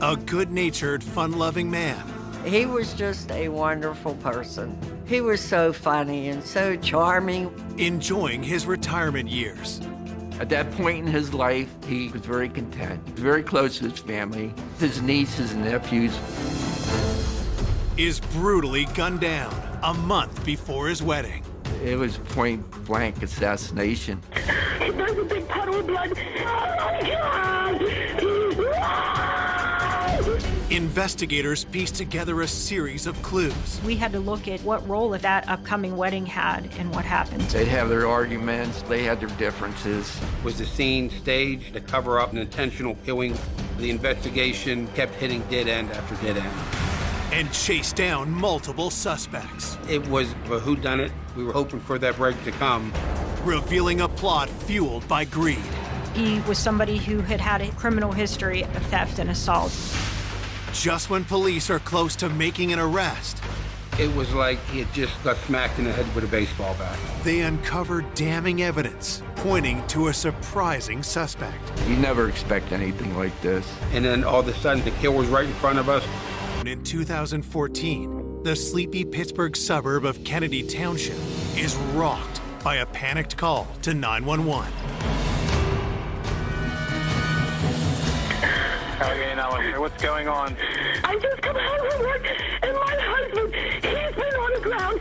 A good-natured, fun-loving man. He was just a wonderful person. He was so funny and so charming. Enjoying his retirement years. At that point in his life, he was very content, very close to his family, his nieces and nephews. Is brutally gunned down a month before his wedding. It was point-blank assassination. There's a big puddle of blood. Oh my God! Investigators pieced together a series of clues. We had to look at what role that upcoming wedding had and what happened. They have their arguments, they had their differences. Was the scene staged to cover up an intentional killing? The investigation kept hitting dead end after dead end. And chased down multiple suspects. It was a whodunit. We were hoping for that break to come. Revealing a plot fueled by greed. He was somebody who had a criminal history of theft and assault. Just when police are close to making an arrest, it was like he had just got smacked in the head with a baseball bat. They uncovered damning evidence pointing to a surprising suspect. You never expect anything like this. And then all of a sudden, the kill was right in front of us. In 2014, the sleepy Pittsburgh suburb of Kennedy Township is rocked by a panicked call to 911. What's going on? I just come home from work, and my husband, he's been on the ground.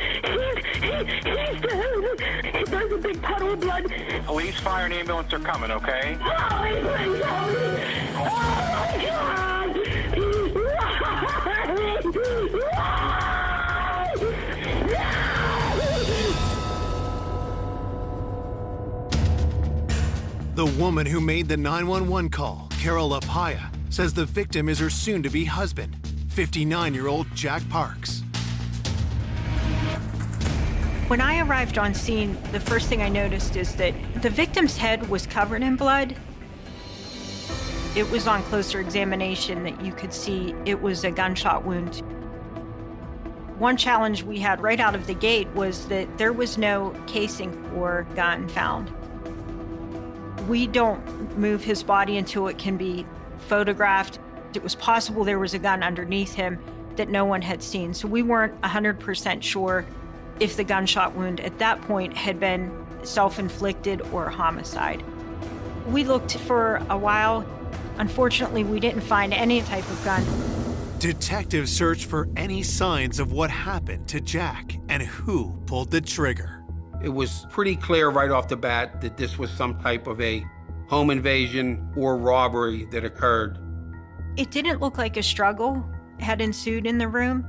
He's dead. There's a big puddle of blood. Police, fire, and ambulance are coming, okay? Oh, my God! The woman who made the 911 call, Carol Lapaya, says the victim is her soon-to-be husband, 59-year-old Jack Parks. When I arrived on scene, the first thing I noticed is that the victim's head was covered in blood. It was on closer examination that you could see it was a gunshot wound. One challenge we had right out of the gate was that there was no casing or gun found. We don't move his body until it can be photographed. It was possible there was a gun underneath him that no one had seen, so we weren't 100% sure if the gunshot wound at that point had been self-inflicted or homicide. We looked for a while. Unfortunately, we didn't find any type of gun. Detectives searched for any signs of what happened to Jack and who pulled the trigger. It was pretty clear right off the bat that this was some type of a home invasion or robbery that occurred. It didn't look like a struggle had ensued in the room,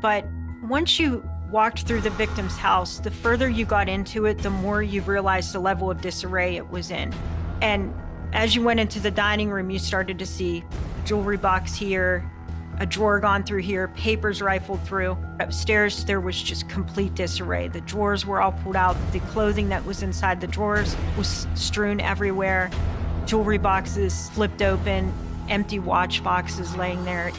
but once you walked through the victim's house, the further you got into it, the more you realized the level of disarray it was in. And as you went into the dining room, you started to see jewelry box here, a drawer gone through here, papers rifled through. Upstairs, there was just complete disarray. The drawers were all pulled out. The clothing that was inside the drawers was strewn everywhere. Jewelry boxes flipped open, empty watch boxes laying there.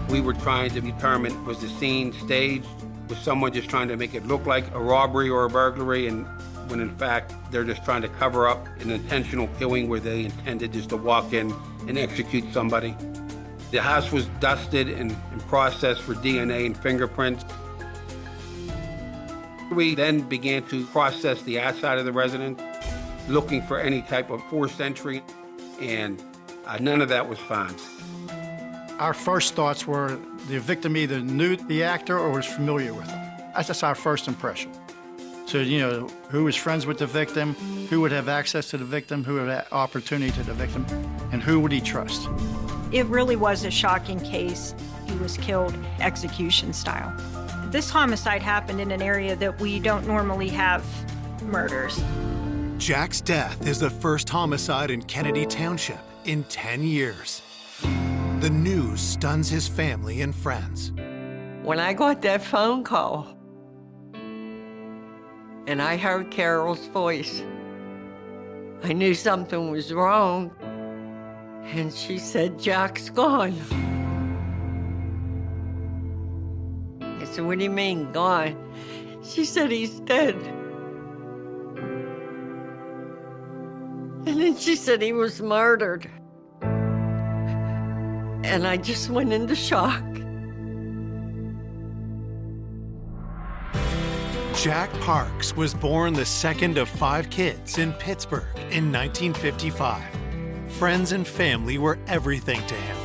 We were trying to determine, was the scene staged? Was someone just trying to make it look like a robbery or a burglary, and when in fact they're just trying to cover up an intentional killing where they intended just to walk in and execute somebody? The house was dusted and processed for DNA and fingerprints. We then began to process the outside of the residence, looking for any type of forced entry, and none of that was found. Our first thoughts were the victim either knew the actor or was familiar with him. That's our first impression. So, who was friends with the victim, who would have access to the victim, who would have opportunity to the victim, and who would he trust? It really was a shocking case. He was killed execution style. This homicide happened in an area that we don't normally have murders. Jack's death is the first homicide in Kennedy Township in 10 years. The news stuns his family and friends. When I got that phone call and I heard Carol's voice, I knew something was wrong. And she said, "Jack's gone." I said, "What do you mean, gone?" She said, "He's dead." And then she said he was murdered. and I just went into shock. Jack Parks was born the second of 5 kids in Pittsburgh in 1955. Friends and family were everything to him.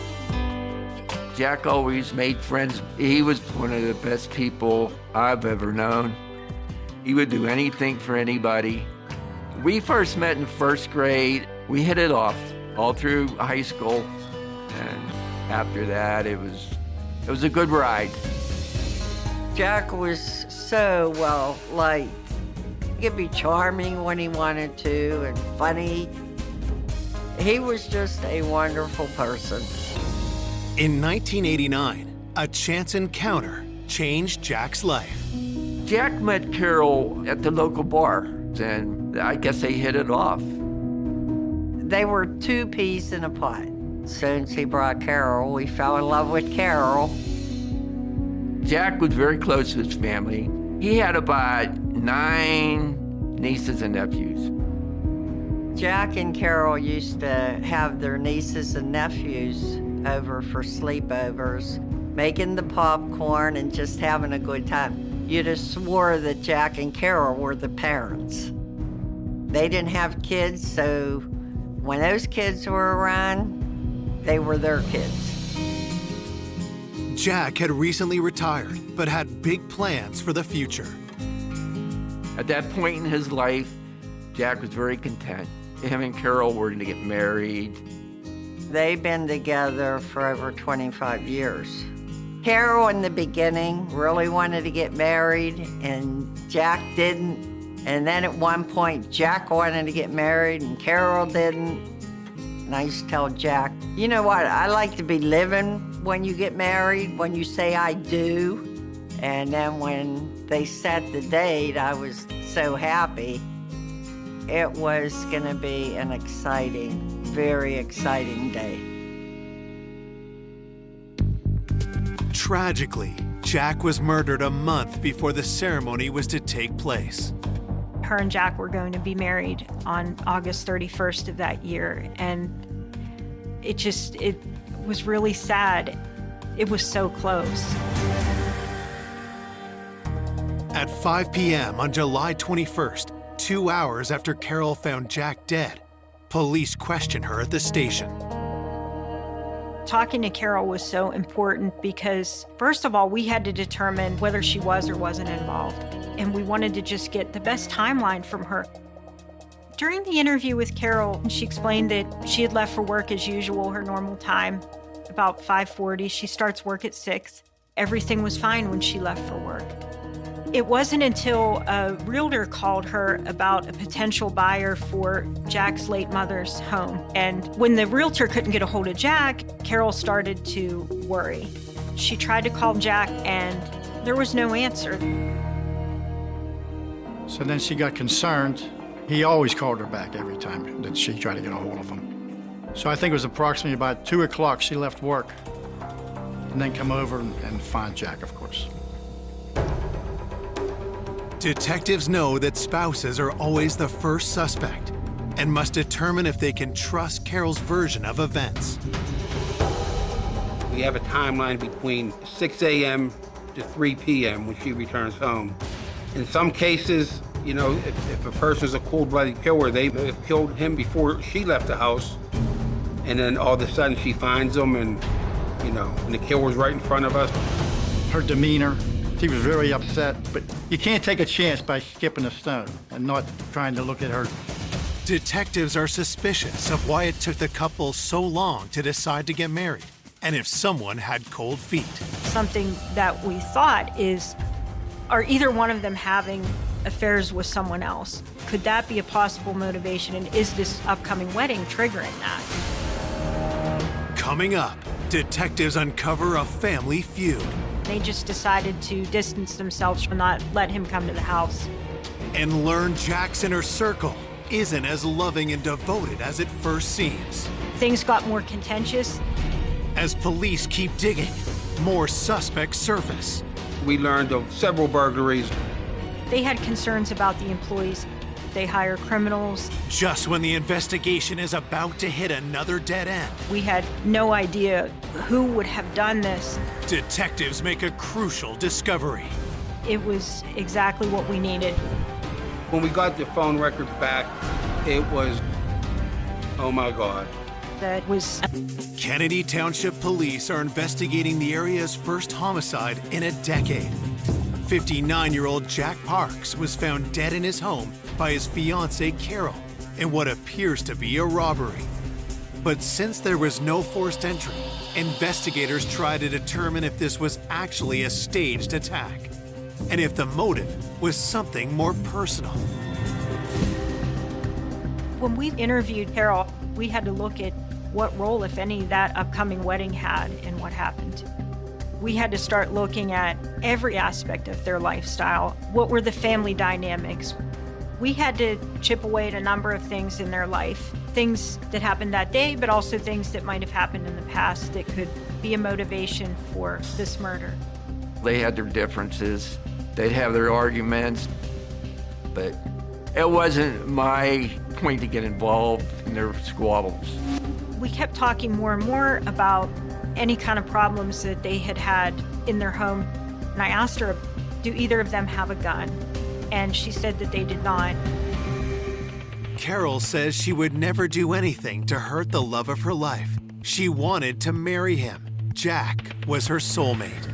Jack always made friends. He was one of the best people I've ever known. He would do anything for anybody. We first met in 1st grade. We hit it off all through high school. And after that, it was a good ride. Jack was so well liked. He could be charming when he wanted to and funny. He was just a wonderful person. In 1989, a chance encounter changed Jack's life. Jack met Carol at the local bar, and I guess they hit it off. They were 2 peas in a pod. As soon as he brought Carol, we fell in love with Carol. Jack was very close to his family. He had about 9 nieces and nephews. Jack and Carol used to have their nieces and nephews over for sleepovers, making the popcorn and just having a good time. You'd have swore that Jack and Carol were the parents. They didn't have kids, so when those kids were around, they were their kids. Jack had recently retired, but had big plans for the future. At that point in his life, Jack was very content. Him and Carol were going to get married. They've been together for over 25 years. Carol in the beginning really wanted to get married, and Jack didn't. And then at one point, Jack wanted to get married, and Carol didn't. And I used to tell Jack, you know what, I like to be living when you get married, when you say I do. And then when they set the date, I was so happy. It was gonna be an exciting, very exciting day. Tragically, Jack was murdered a month before the ceremony was to take place. Her and Jack were going to be married on August 31st of that year, and it was really sad. It was so close. At 5 p.m. on July 21st, 2 hours after Carol found Jack dead, police questioned her at the station. Talking to Carol was so important because, first of all, we had to determine whether she was or wasn't involved, and we wanted to just get the best timeline from her. During the interview with Carol, she explained that she had left for work as usual, her normal time, about 5:40. She starts work at 6. Everything was fine when she left for work. It wasn't until a realtor called her about a potential buyer for Jack's late mother's home. And when the realtor couldn't get a hold of Jack, Carol started to worry. She tried to call Jack, and there was no answer. So then she got concerned. He always called her back every time that she tried to get a hold of him. So I think it was approximately about 2 o'clock she left work and then come over and find Jack, of course. Detectives know that spouses are always the first suspect and must determine if they can trust Carol's version of events. We have a timeline between 6 a.m. to 3 p.m. when she returns home. In some cases, you know, if a person's a cold-blooded killer, they may have killed him before she left the house, and then all of a sudden she finds him, and, you know, and the killer's right in front of us. Her demeanor, she was very upset, but you can't take a chance by skipping a stone and not trying to look at her. Detectives are suspicious of why it took the couple so long to decide to get married, and if someone had cold feet. Something that we thought is, are either one of them having affairs with someone else? Could that be a possible motivation, and is this upcoming wedding triggering that? Coming up, detectives uncover a family feud. They just decided to distance themselves from not let him come to the house. And learn Jack's inner circle isn't as loving and devoted as it first seems. Things got more contentious. As police keep digging, more suspects surface. We learned of several burglaries. They had concerns about the employees. they hire criminals. Just when the investigation is about to hit another dead end, We had no idea who would have done this. detectives make a crucial discovery. It was exactly what we needed. When we got the phone records back, it was, oh my God. That was Kennedy Township Police are investigating the area's first homicide in a decade. 59-year-old Jack Parks was found dead in his home by his fiancée Carol in what appears to be a robbery. But since there was no forced entry, investigators try to determine if this was actually a staged attack and if the motive was something more personal. when we interviewed Carol, we had to look at what role, if any, that upcoming wedding had in what happened. We had to start looking at every aspect of their lifestyle. What were the family dynamics? We had to chip away at a number of things in their life, things that happened that day, but also things that might have happened in the past that could be a motivation for this murder. They had their differences. They'd have their arguments, but it wasn't my point to get involved in their squabbles. We kept talking more and more about any kind of problems that they had had in their home. And I asked her, do either of them have a gun? And she said that they did not. Carol says she would never do anything to hurt the love of her life. She wanted to marry him. Jack was her soulmate.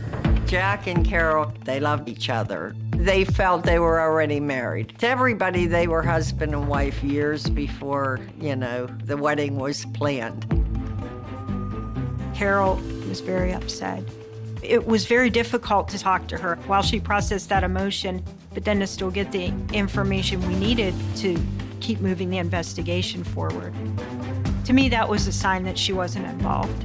Jack and Carol, they loved each other. They felt they were already married. To everybody, they were husband and wife years before, the wedding was planned. Carol was very upset. It was very difficult to talk to her while she processed that emotion, but then to still get the information we needed to keep moving the investigation forward. To me, that was a sign that she wasn't involved.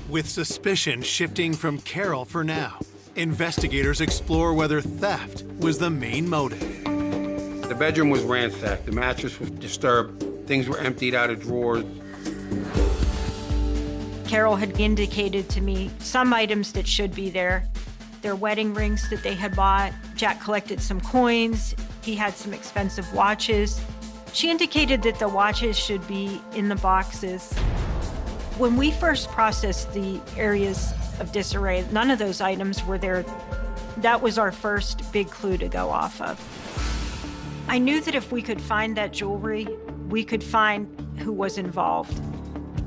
With suspicion shifting from Carol for now, investigators explore whether theft was the main motive. The bedroom was ransacked. The mattress was disturbed. Things were emptied out of drawers. Carol had indicated to me some items that should be there. Their wedding rings that they had bought. Jack collected some coins. He had some expensive watches. She indicated that the watches should be in the boxes. When we first processed the areas of disarray, none of those items were there. That was our first big clue to go off of. I knew that if we could find that jewelry, we could find who was involved.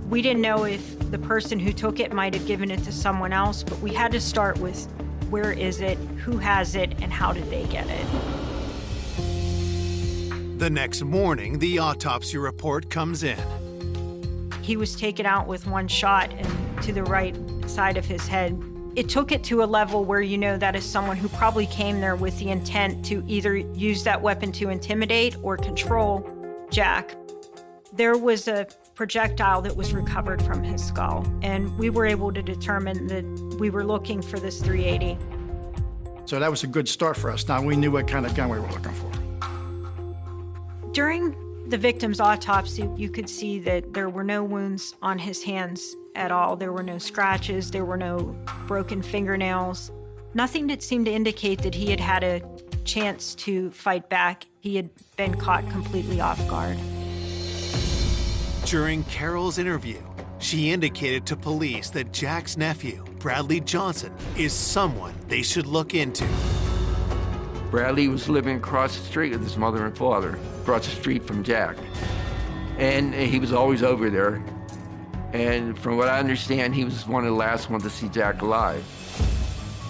We didn't know if the person who took it might have given it to someone else, but we had to start with where is it, who has it, and how did they get it. The next morning, the autopsy report comes in. He was taken out with one shot and to the right side of his head. It took it to a level where that is someone who probably came there with the intent to either use that weapon to intimidate or control Jack. There was a projectile that was recovered from his skull, and we were able to determine that we were looking for this .380. So that was a good start for us. Now we knew what kind of gun we were looking for. During the victim's autopsy, you could see that there were no wounds on his hands at all. There were no scratches, there were no broken fingernails, nothing that seemed to indicate that he had had a chance to fight back. He had been caught completely off guard. During Carol's interview, she indicated to police that Jack's nephew, Bradley Johnson, is someone they should look into. Bradley was living across the street with his mother and father, across the street from Jack. And he was always over there. And from what I understand, he was one of the last ones to see Jack alive.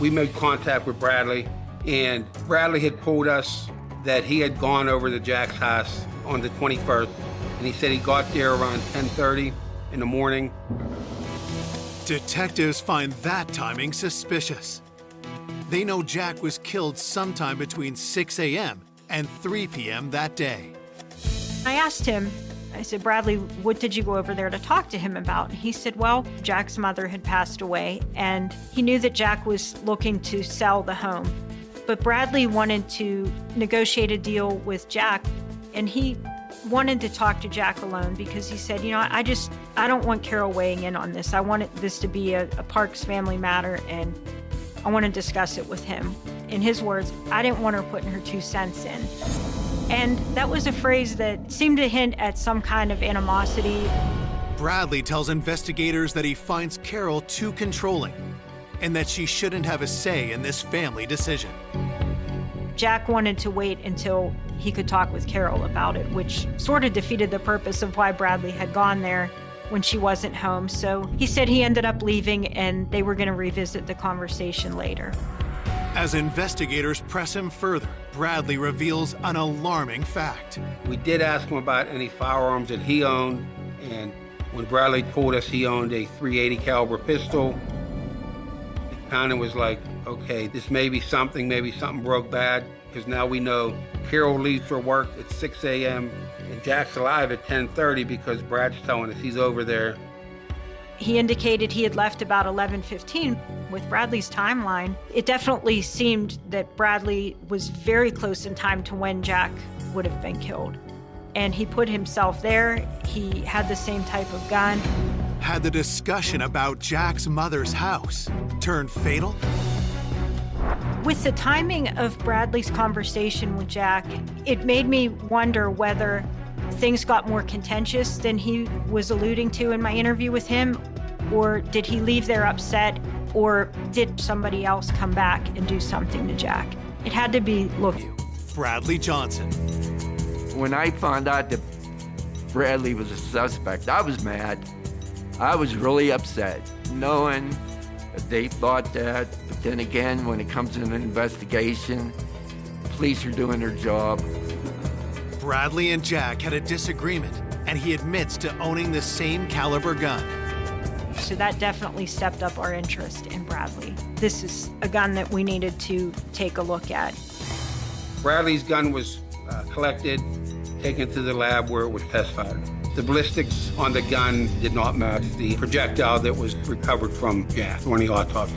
We made contact with Bradley, and Bradley had told us that he had gone over to Jack's house on the 21st, and he said he got there around 10:30 in the morning. Detectives find that timing suspicious. They know Jack was killed sometime between 6 a.m. and 3 p.m. that day. I asked him, I said, Bradley, what did you go over there to talk to him about? He said, well, Jack's mother had passed away, and he knew that Jack was looking to sell the home. But Bradley wanted to negotiate a deal with Jack, and he wanted to talk to Jack alone because he said, I don't want Carol weighing in on this. I want this to be a Parks family matter, and I want to discuss it with him. In his words, I didn't want her putting her 2 cents in. And that was a phrase that seemed to hint at some kind of animosity. Bradley tells investigators that he finds Carol too controlling and that she shouldn't have a say in this family decision. Jack wanted to wait until he could talk with Carol about it, which sort of defeated the purpose of why Bradley had gone there when she wasn't home. So he said he ended up leaving and they were going to revisit the conversation later. As investigators press him further, Bradley reveals an alarming fact. We did ask him about any firearms that he owned, and when Bradley told us he owned a .380 caliber pistol, it kind of was like, okay, this maybe something broke bad, because now we know Carol leaves for work at 6 a.m. and Jack's alive at 10:30 because Brad's telling us he's over there. He indicated he had left about 11:15. With Bradley's timeline, it definitely seemed that Bradley was very close in time to when Jack would have been killed. And he put himself there. He had the same type of gun. Had the discussion about Jack's mother's house turned fatal? With the timing of Bradley's conversation with Jack, it made me wonder whether things got more contentious than he was alluding to in my interview with him, or did he leave there upset, or did somebody else come back and do something to Jack? It had to be looked. Bradley Johnson. When I found out that Bradley was a suspect, I was mad. I was really upset, knowing that they thought that. But then again, when it comes to an investigation, police are doing their job. Bradley and Jack had a disagreement, and he admits to owning the same caliber gun. So that definitely stepped up our interest in Bradley. This is a gun that we needed to take a look at. Bradley's gun was collected, taken to the lab where it was test fired. The ballistics on the gun did not match the projectile that was recovered from Jack during the autopsy.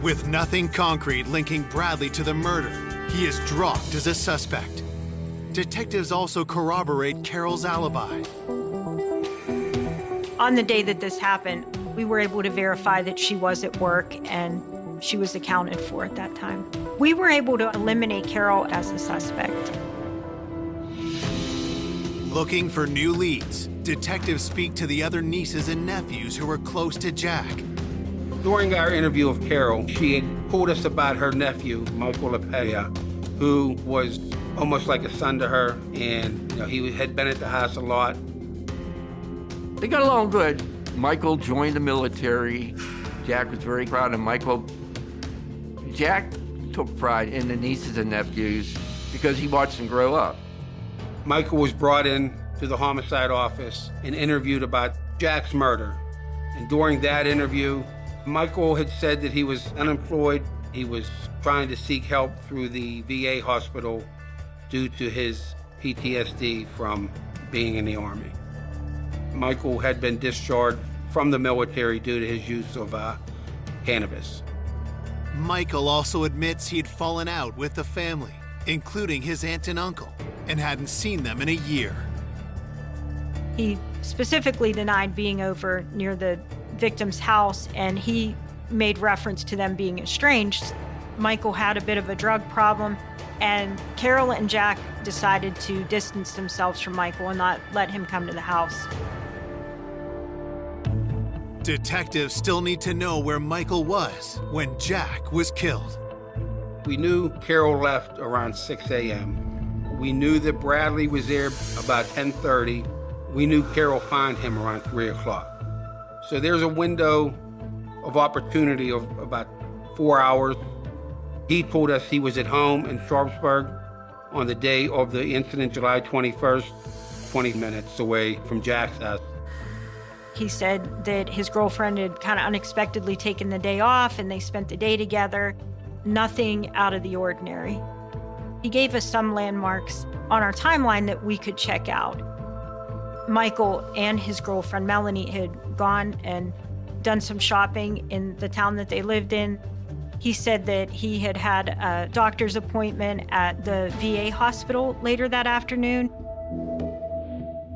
With nothing concrete linking Bradley to the murder, he is dropped as a suspect. Detectives also corroborate Carol's alibi. On the day that this happened, we were able to verify that she was at work and she was accounted for at that time. We were able to eliminate Carol as a suspect. Looking for new leads, detectives speak to the other nieces and nephews who were close to Jack. During our interview of Carol, she had told us about her nephew, Michael LaPella, who was almost like a son to her, and he had been at the house a lot. They got along good. Michael joined the military. Jack was very proud of Michael. Jack took pride in the nieces and nephews because he watched them grow up. Michael was brought in to the homicide office and interviewed about Jack's murder. And during that interview, Michael had said that he was unemployed. He was trying to seek help through the VA hospital due to his PTSD from being in the Army. Michael had been discharged from the military due to his use of cannabis. Michael also admits he'd fallen out with the family, including his aunt and uncle, and hadn't seen them in a year. He specifically denied being over near the victim's house, and he made reference to them being estranged. Michael had a bit of a drug problem, and Carol and Jack decided to distance themselves from Michael and not let him come to the house. Detectives still need to know where Michael was when Jack was killed. We knew Carol left around 6 a.m. We knew that Bradley was there about 10:30. We knew Carol found him around 3 o'clock. So there's a window of opportunity of about 4 hours. He told us he was at home in Sharpsburg on the day of the incident, July 21st, 20 minutes away from Jack's house. He said that his girlfriend had kind of unexpectedly taken the day off and they spent the day together. Nothing out of the ordinary. He gave us some landmarks on our timeline that we could check out. Michael and his girlfriend Melanie had gone and done some shopping in the town that they lived in. He said that he had had a doctor's appointment at the VA hospital later that afternoon.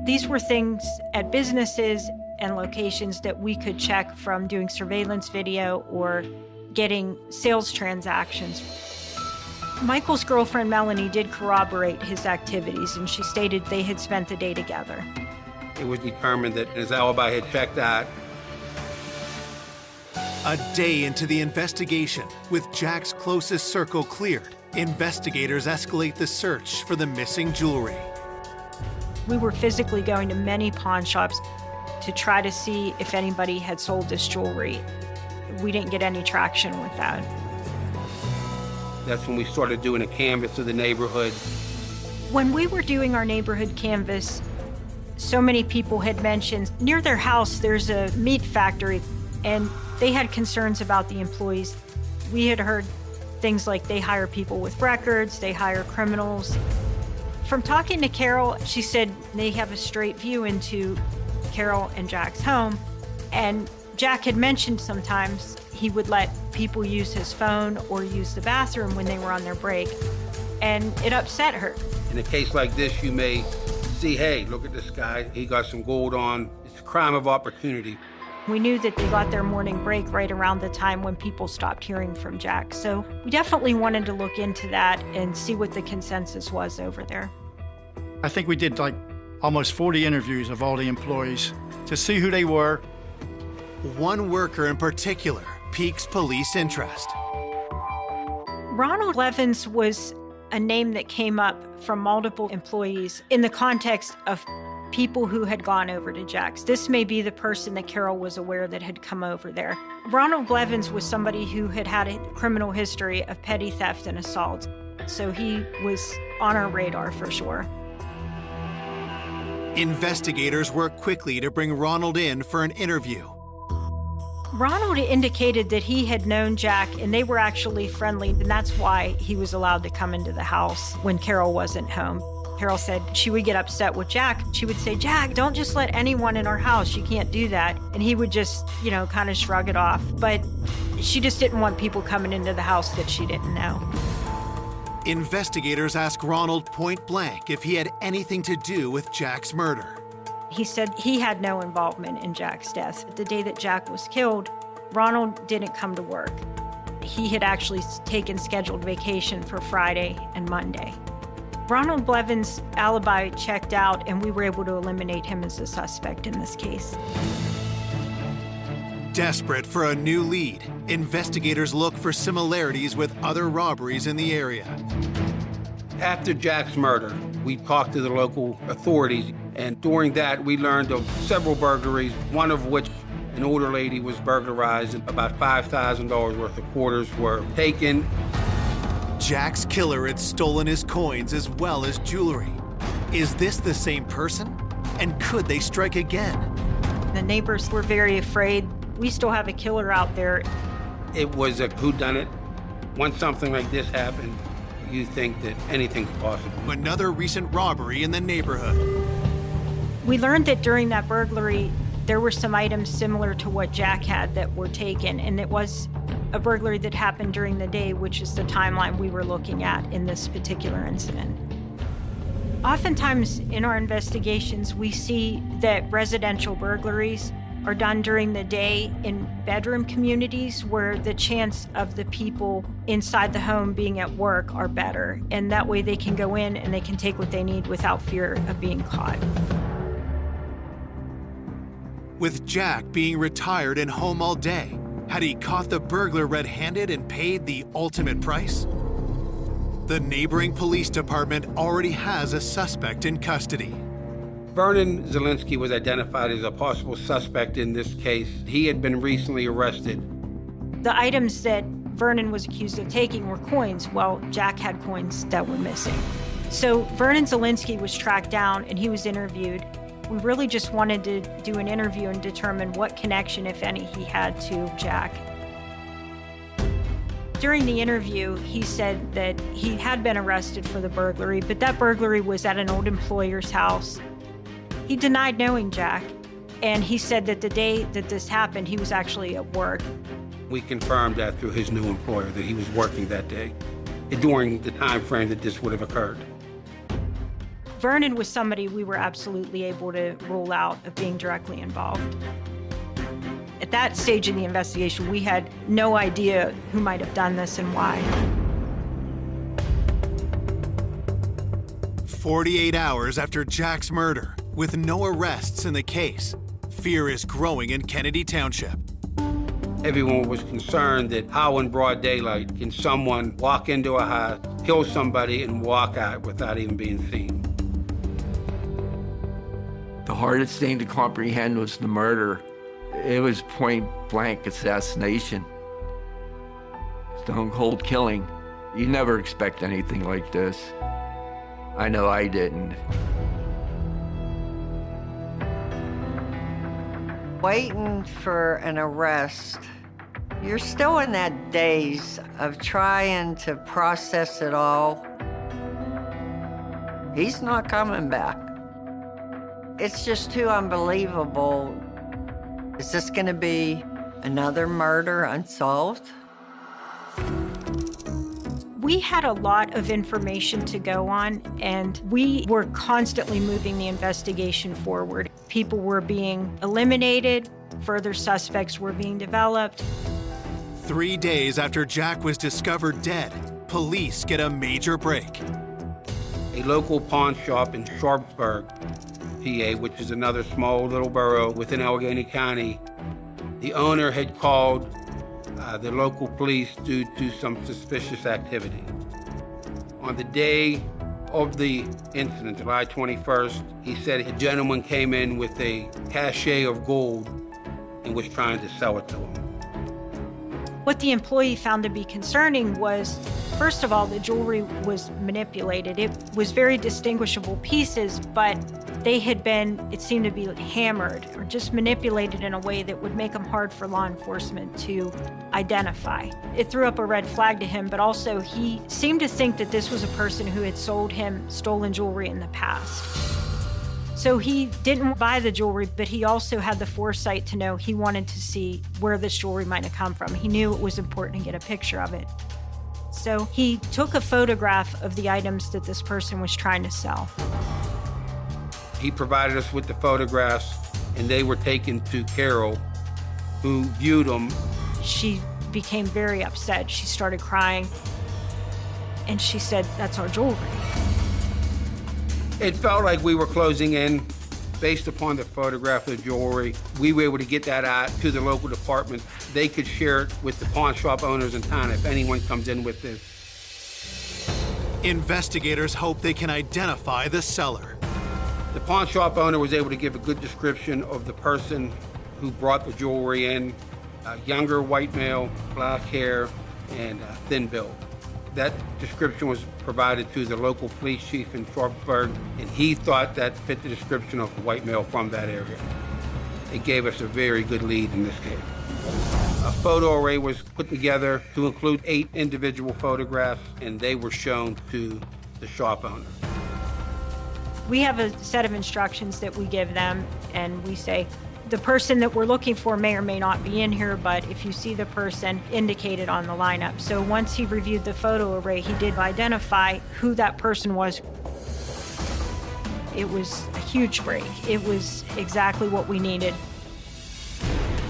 These were things at businesses and locations that we could check from doing surveillance video or getting sales transactions. Michael's girlfriend, Melanie, did corroborate his activities, and she stated they had spent the day together. It was determined that his alibi had checked out. A day into the investigation, with Jack's closest circle cleared, investigators escalate the search for the missing jewelry. We were physically going to many pawn shops to try to see if anybody had sold this jewelry. We didn't get any traction with that. That's when we started doing a canvass of the neighborhood. When we were doing our neighborhood canvass, so many people had mentioned near their house there's a meat factory, and they had concerns about the employees. We had heard things like they hire people with records, they hire criminals. From talking to Carol, she said they have a straight view into Carol and Jack's home, and Jack had mentioned sometimes he would let people use his phone or use the bathroom when they were on their break, and it upset her. In a case like this, you may see, hey, look at this guy, he got some gold on. It's a crime of opportunity. We knew that they got their morning break right around the time when people stopped hearing from Jack, so we definitely wanted to look into that and see what the consensus was over there. I think we did like almost 40 interviews of all the employees to see who they were. One worker in particular piques police interest. Ronald Blevins was a name that came up from multiple employees in the context of people who had gone over to Jack's. This may be the person that Carol was aware that had come over there. Ronald Blevins was somebody who had had a criminal history of petty theft and assault, so he was on our radar for sure. Investigators worked quickly to bring Ronald in for an interview. Ronald indicated that he had known Jack and they were actually friendly, and that's why he was allowed to come into the house when Carol wasn't home. Carol said she would get upset with Jack. She would say, Jack, don't just let anyone in our house. You can't do that. And he would just, kind of shrug it off. But she just didn't want people coming into the house that she didn't know. Investigators asked Ronald point blank if he had anything to do with Jack's murder. He said he had no involvement in Jack's death. The day that Jack was killed, Ronald didn't come to work. He had actually taken scheduled vacation for Friday and Monday. Ronald Blevins' alibi checked out, and we were able to eliminate him as a suspect in this case. Desperate for a new lead, investigators look for similarities with other robberies in the area. After Jack's murder, we talked to the local authorities, and during that, we learned of several burglaries, one of which an older lady was burglarized, and about $5,000 worth of quarters were taken. Jack's killer had stolen his coins as well as jewelry. Is this the same person? And could they strike again? The neighbors were very afraid. We still have a killer out there. It was a whodunit. Once something like this happened, you think that anything's possible. Another recent robbery in the neighborhood. We learned that during that burglary, there were some items similar to what Jack had that were taken, and it was a burglary that happened during the day, which is the timeline we were looking at in this particular incident. Oftentimes in our investigations, we see that residential burglaries are done during the day in bedroom communities where the chance of the people inside the home being at work are better, and that way they can go in and they can take what they need without fear of being caught. With Jack being retired and home all day, had he caught the burglar red-handed and paid the ultimate price? The neighboring police department already has a suspect in custody. Vernon Zielinski was identified as a possible suspect in this case. He had been recently arrested. The items that Vernon was accused of taking were coins. Well, Jack had coins that were missing. So Vernon Zielinski was tracked down and he was interviewed. We really just wanted to do an interview and determine what connection, if any, he had to Jack. During the interview, he said that he had been arrested for the burglary, but that burglary was at an old employer's house. He denied knowing Jack, and he said that the day that this happened, he was actually at work. We confirmed that through his new employer, that he was working that day, during the time frame that this would have occurred. Vernon was somebody we were absolutely able to rule out of being directly involved. At that stage in the investigation, we had no idea who might have done this and why. 48 hours after Jack's murder, with no arrests in the case, fear is growing in Kennedy Township. Everyone was concerned that how in broad daylight can someone walk into a house, kill somebody, and walk out without even being seen. The hardest thing to comprehend was the murder. It was point-blank assassination. Stone-cold killing. You never expect anything like this. I know I didn't. Waiting for an arrest, you're still in that daze of trying to process it all. He's not coming back. It's just too unbelievable. Is this gonna be another murder unsolved? We had a lot of information to go on, and we were constantly moving the investigation forward. People were being eliminated, further suspects were being developed. 3 days after Jack was discovered dead, police get a major break. A local pawn shop in Sharpsburg, PA, which is another small little borough within Allegheny County, the owner had called the local police due to some suspicious activity. On the day of the incident, July 21st, he said a gentleman came in with a cachet of gold and was trying to sell it to him. What the employee found to be concerning was, first of all, the jewelry was manipulated. It was very distinguishable pieces, but they had been, it seemed to be hammered or just manipulated in a way that would make them hard for law enforcement to identify. It threw up a red flag to him, but also he seemed to think that this was a person who had sold him stolen jewelry in the past. So he didn't buy the jewelry, but he also had the foresight to know he wanted to see where this jewelry might have come from. He knew it was important to get a picture of it. So he took a photograph of the items that this person was trying to sell. He provided us with the photographs, and they were taken to Carol, who viewed them. She became very upset. She started crying, and she said, "That's our jewelry." It felt like we were closing in. Based upon the photograph of the jewelry, we were able to get that out to the local department. They could share it with the pawn shop owners in town if anyone comes in with this. Investigators hope they can identify the seller. The pawn shop owner was able to give a good description of the person who brought the jewelry in. A younger white male, black hair, and thin build. That description was provided to the local police chief in Sharpsburg, and he thought that fit the description of the white male from that area. It gave us a very good lead in this case. A photo array was put together to include 8 individual photographs, and they were shown to the shop owner. We have a set of instructions that we give them, and we say, the person that we're looking for may or may not be in here, but if you see the person indicated on the lineup. So once he reviewed the photo array, he did identify who that person was. It was a huge break. It was exactly what we needed.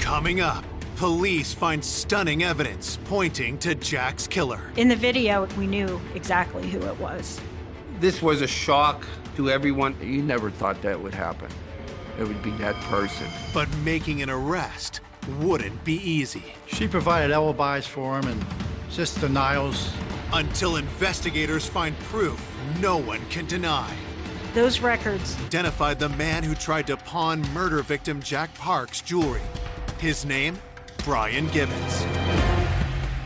Coming up, police find stunning evidence pointing to Jack's killer. In the video, we knew exactly who it was. This was a shock to everyone. You never thought that would happen. It would be that person. But making an arrest wouldn't be easy. She provided alibis for him and just denials. Until investigators find proof no one can deny. Those records Identified the man who tried to pawn murder victim Jack Park's jewelry. His name, Brian Gibbons.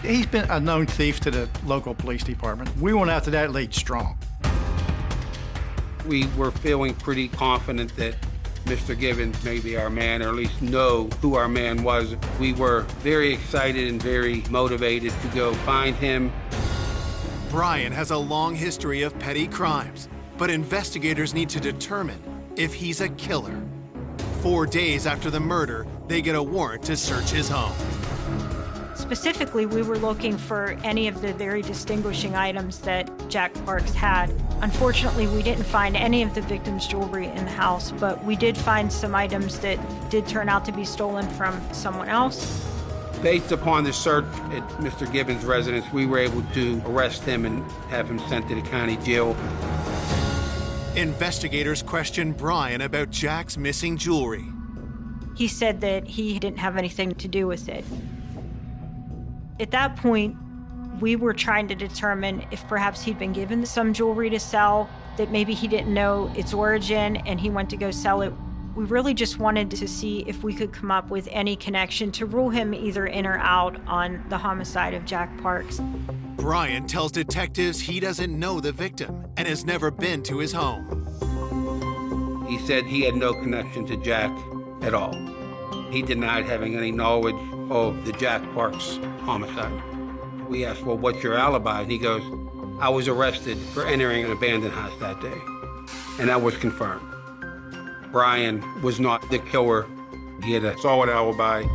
He's been a known thief to the local police department. We went after that lead strong. We were feeling pretty confident that Mr. Gibbons may be our man, or at least know who our man was. We were very excited and very motivated to go find him. Brian has a long history of petty crimes, but investigators need to determine if he's a killer. 4 days after the murder, they get a warrant to search his home. Specifically, we were looking for any of the very distinguishing items that Jack Parks had. Unfortunately, we didn't find any of the victim's jewelry in the house, but we did find some items that did turn out to be stolen from someone else. Based upon the search at Mr. Gibbons' residence, we were able to arrest him and have him sent to the county jail. Investigators questioned Brian about Jack's missing jewelry. He said that he didn't have anything to do with it. At that point, we were trying to determine if perhaps he'd been given some jewelry to sell, that maybe he didn't know its origin and he went to go sell it. We really just wanted to see if we could come up with any connection to rule him either in or out on the homicide of Jack Parks. Brian tells detectives he doesn't know the victim and has never been to his home. He said he had no connection to Jack at all. He denied having any knowledge of the Jack Parks homicide. We asked, well, what's your alibi? And he goes, I was arrested for entering an abandoned house that day. And that was confirmed. Brian was not the killer. He had a solid alibi.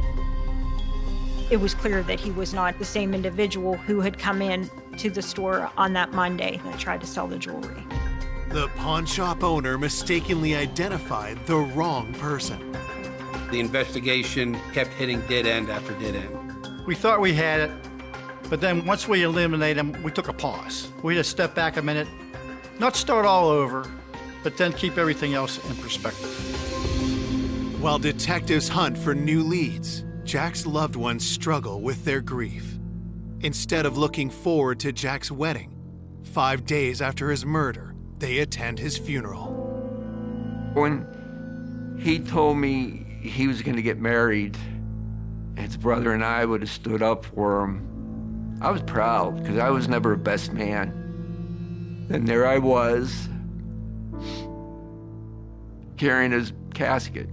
It was clear that he was not the same individual who had come in to the store on that Monday that tried to sell the jewelry. The pawn shop owner mistakenly identified the wrong person. The investigation kept hitting dead end after dead end. We thought we had it, but then once we eliminated him, we took a pause. We had to step back a minute, not start all over, but then keep everything else in perspective. While detectives hunt for new leads, Jack's loved ones struggle with their grief. Instead of looking forward to Jack's wedding, 5 days after his murder, they attend his funeral. When he told me he was going to get married, his brother and I would have stood up for him. I was proud because I was never a best man. And there I was, carrying his casket.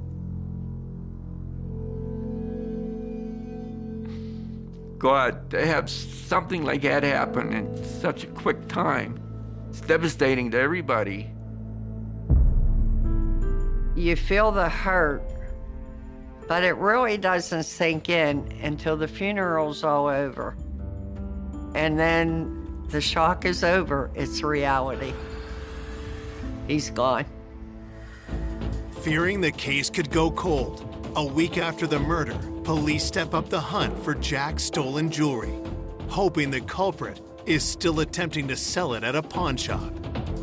God, to have something like that happen in such a quick time, it's devastating to everybody. You feel the hurt, but it really doesn't sink in until the funeral's all over. And then the shock is over. It's reality. He's gone. Fearing the case could go cold, a week after the murder, police step up the hunt for Jack's stolen jewelry, hoping the culprit is still attempting to sell it at a pawn shop.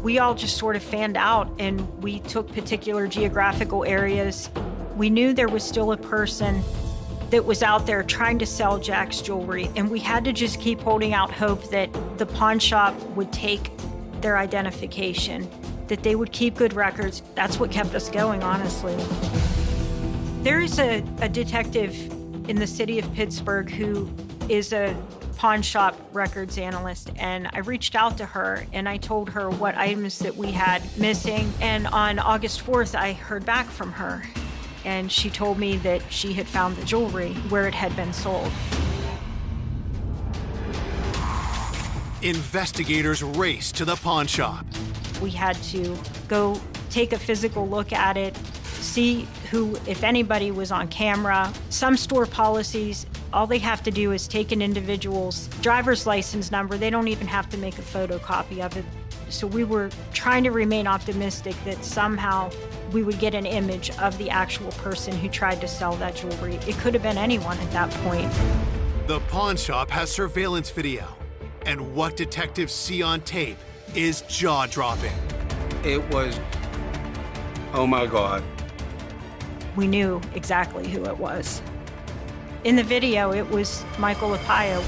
We all just sort of fanned out and we took particular geographical areas. We knew there was still a person that was out there trying to sell Jack's jewelry, and we had to just keep holding out hope that the pawn shop would take their identification, that they would keep good records. That's what kept us going, honestly. There is a detective in the city of Pittsburgh who is a pawn shop records analyst, and I reached out to her and I told her what items that we had missing, and on August 4th I heard back from her, and she told me that she had found the jewelry where it had been sold. Investigators race to the pawn shop. We had to go take a physical look at it, see who, if anybody, was on camera. Some store policies, all they have to do is take an individual's driver's license number. They don't even have to make a photocopy of it. So we were trying to remain optimistic that somehow we would get an image of the actual person who tried to sell that jewelry. It could have been anyone at that point. The pawn shop has surveillance video, and what detectives see on tape is jaw-dropping. It was, oh my God. We knew exactly who it was. In the video, it was Michael Apaya,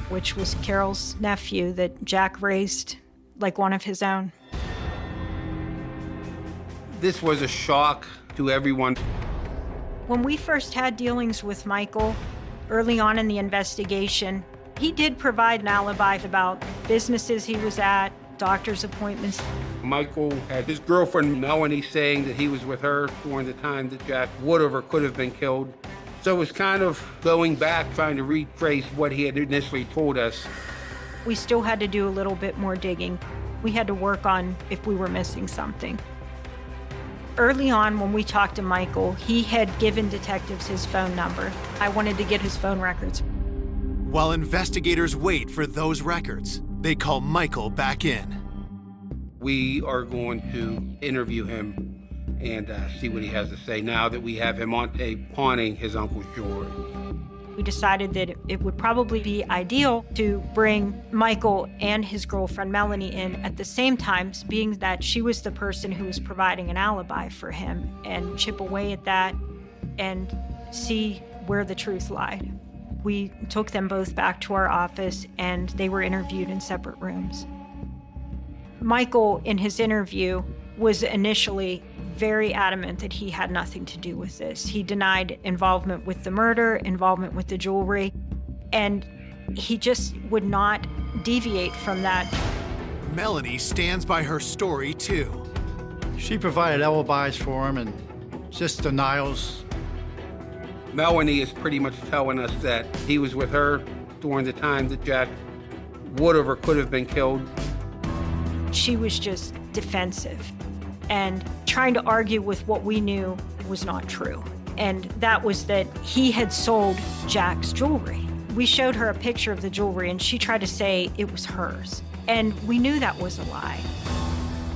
which was Carol's nephew that Jack raised like one of his own. This was a shock to everyone. When we first had dealings with Michael, early on in the investigation, he did provide an alibi about businesses he was at, doctor's appointments. Michael had his girlfriend Melanie saying that he was with her during the time that Jack would have or could have been killed. So it was kind of going back, trying to retrace what he had initially told us. We still had to do a little bit more digging. We had to work on if we were missing something. Early on, when we talked to Michael, he had given detectives his phone number. I wanted to get his phone records. While investigators wait for those records, they call Michael back in. We are going to interview him and see what he has to say now that we have him on tape pawning his uncle's jewelry. we decided that it would probably be ideal to bring Michael and his girlfriend Melanie in at the same time, being that she was the person who was providing an alibi for him, and chip away at that and see where the truth lied. We took them both back to our office, and they were interviewed in separate rooms. Michael, in his interview, was initially very adamant that he had nothing to do with this. He denied involvement with the murder, involvement with the jewelry, and he just would not deviate from that. Melanie stands by her story, too. She provided alibis for him and just denials. Melanie is pretty much telling us that he was with her during the time that Jack would have or could have been killed. She was just defensive and trying to argue with what we knew was not true. And that was that he had sold Jack's jewelry. We showed her a picture of the jewelry, and she tried to say it was hers. And we knew that was a lie.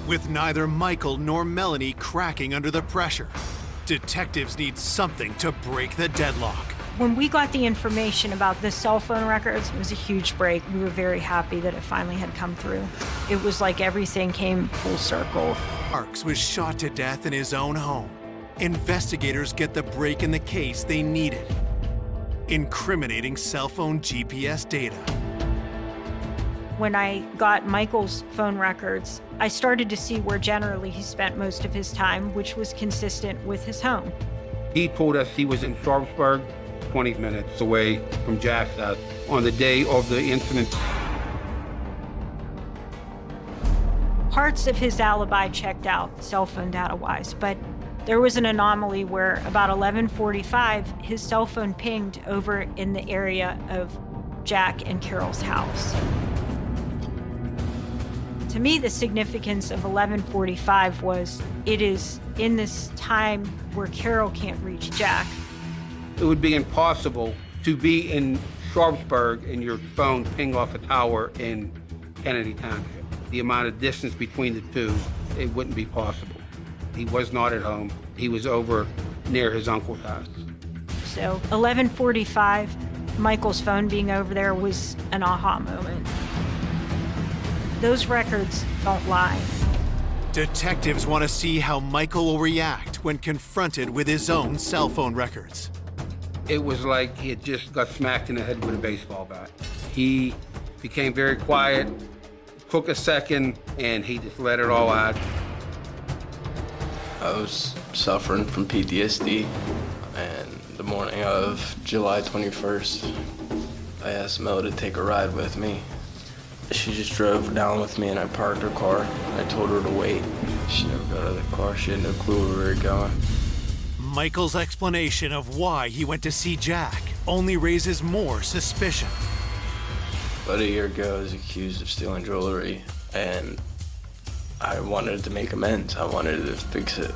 With neither Michael nor Melanie cracking under the pressure, detectives need something to break the deadlock. When we got the information about the cell phone records, it was a huge break. We were very happy that it finally had come through. It was like everything came full circle. Parks was shot to death in his own home. Investigators get the break in the case they needed: incriminating cell phone GPS data. When I got Michael's phone records, I started to see where generally he spent most of his time, which was consistent with his home. He told us he was in Sharpsburg, 20 minutes away from Jack's house on the day of the incident. Parts of his alibi checked out, cell phone data-wise, but there was an anomaly where about 11:45, his cell phone pinged over in the area of Jack and Carol's house. To me, the significance of 11:45 was it is in this time where Carol can't reach Jack. It would be impossible to be in Sharpsburg and your phone ping off a tower in Kennedy Township. The amount of distance between the two, it wouldn't be possible. He was not at home. He was over near his uncle's house. So 11:45, Michael's phone being over there was an aha moment. Those records don't lie. Detectives want to see how Michael will react when confronted with his own cell phone records. It was like he had just got smacked in the head with a baseball bat. He became very quiet, took a second, and he just let it all out. I was suffering from PTSD, and the morning of July 21st, I asked Mel to take a ride with me. She just drove down with me, and I parked her car. I told her to wait. She never got out of the car. She had no clue where we were going. Michael's explanation of why he went to see Jack only raises more suspicion. About a year ago, I was accused of stealing jewelry, and I wanted to make amends. I wanted to fix it.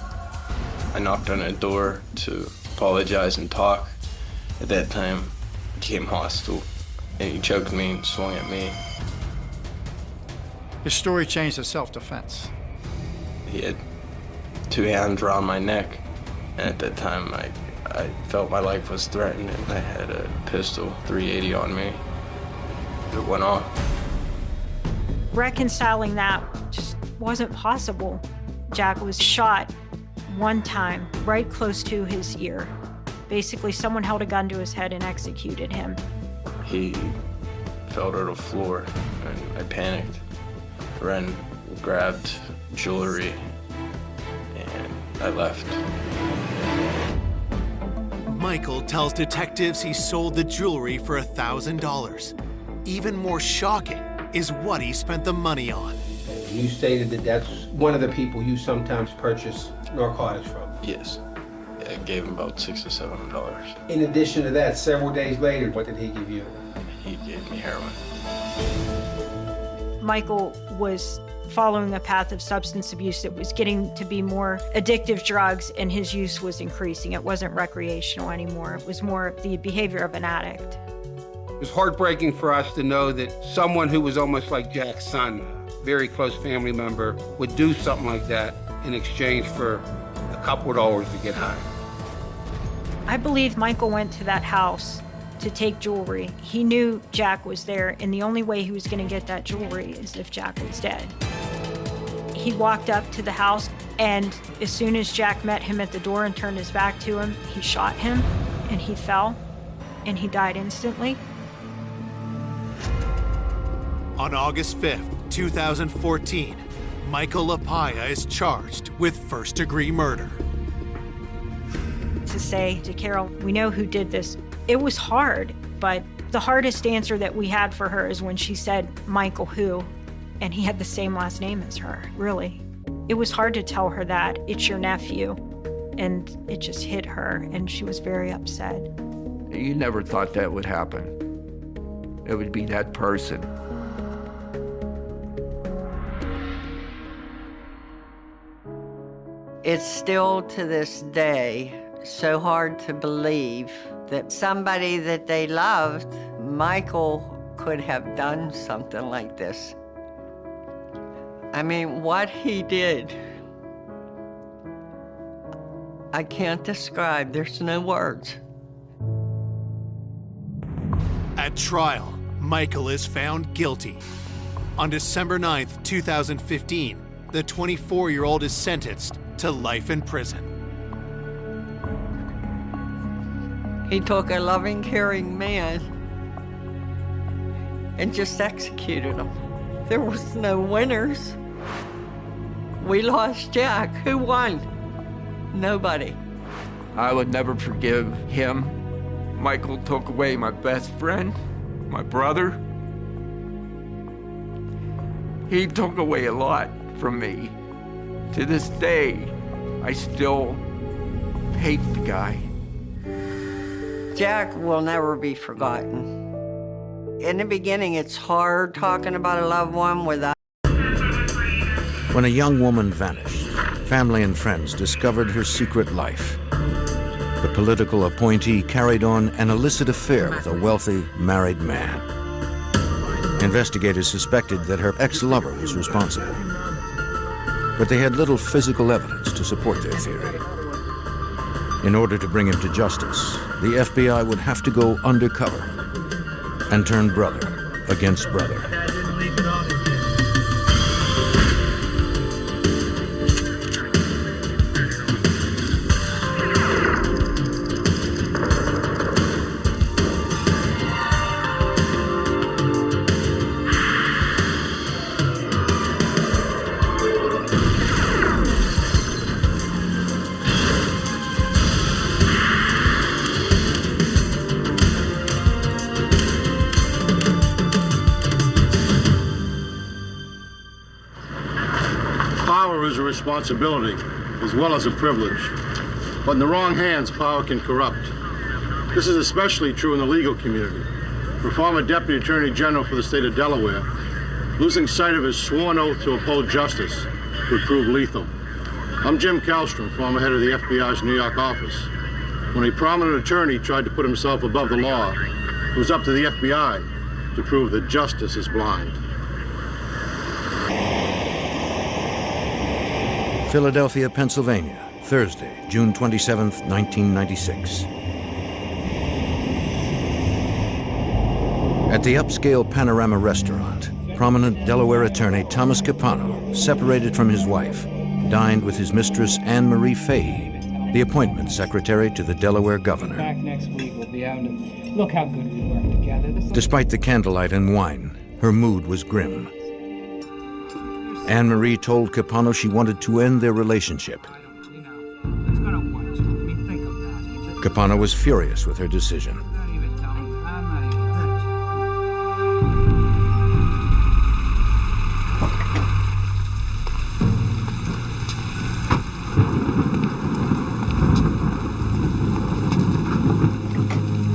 I knocked on a door to apologize and talk. At that time, he became hostile, and he choked me and swung at me. His story changed to self-defense. He had two hands around my neck, and at that time, I felt my life was threatened, and I had a pistol, 380 on me. It went off. Reconciling that just wasn't possible. Jack was shot one time right close to his ear. Basically, someone held a gun to his head and executed him. He fell to the floor, and I panicked. Ren grabbed jewelry, and I left. Michael tells detectives he sold the jewelry for $1,000. Even more shocking is what he spent the money on. You stated that that's one of the people you sometimes purchase narcotics from. Yes. I gave him about $600 to $700. In addition to that, several days later, what did he give you? He gave me heroin. Michael was following a path of substance abuse that was getting to be more addictive drugs, and his use was increasing. It wasn't recreational anymore. It was more the behavior of an addict. It was heartbreaking for us to know that someone who was almost like Jack's son, a very close family member, would do something like that in exchange for a couple of dollars to get high. I believe Michael went to that house to take jewelry. He knew Jack was there, and the only way he was going to get that jewelry is if Jack was dead. He walked up to the house, and as soon as Jack met him at the door and turned his back to him, he shot him, and he fell, and he died instantly. On August 5th, 2014, Michael LaPaia is charged with first-degree murder. To say to Carol, we know who did this, it was hard, but the hardest answer that we had for her is when she said, Michael who? And he had the same last name as her, really. It was hard to tell her that, it's your nephew. And it just hit her, and she was very upset. You never thought that would happen. It would be that person. It's still to this day so hard to believe that somebody that they loved, Michael, could have done something like this. I mean, what he did, I can't describe. There's no words. At trial, Michael is found guilty. On December 9th, 2015, the 24-year-old is sentenced to life in prison. He took a loving, caring man and just executed him. There was no winners. We lost Jack. Who won? Nobody. I would never forgive him. Michael took away my best friend, my brother. He took away a lot from me. To this day, I still hate the guy. Jack will never be forgotten. In the beginning, it's hard talking about a loved one without. When a young woman vanished, family and friends discovered her secret life. The political appointee carried on an illicit affair with a wealthy, married man. Investigators suspected that her ex-lover was responsible, but they had little physical evidence to support their theory. In order to bring him to justice, the FBI would have to go undercover and turn brother against brother. Responsibility as well as a privilege. But in the wrong hands, power can corrupt. This is especially true in the legal community. For former Deputy Attorney General for the state of Delaware, losing sight of his sworn oath to uphold justice would prove lethal. I'm Jim Kallstrom, former head of the FBI's New York office. When a prominent attorney tried to put himself above the law, it was up to the FBI to prove that justice is blind. Philadelphia, Pennsylvania, Thursday, June 27, 1996. At the upscale Panorama restaurant, prominent Delaware attorney Thomas Capano, separated from his wife, dined with his mistress Anne Marie Fahey, the appointment secretary to the Delaware governor. Back next week, we'll be able to look how good we work together. Despite the candlelight and wine, her mood was grim. Anne-Marie told Capano she wanted to end their relationship. Capano was furious with her decision.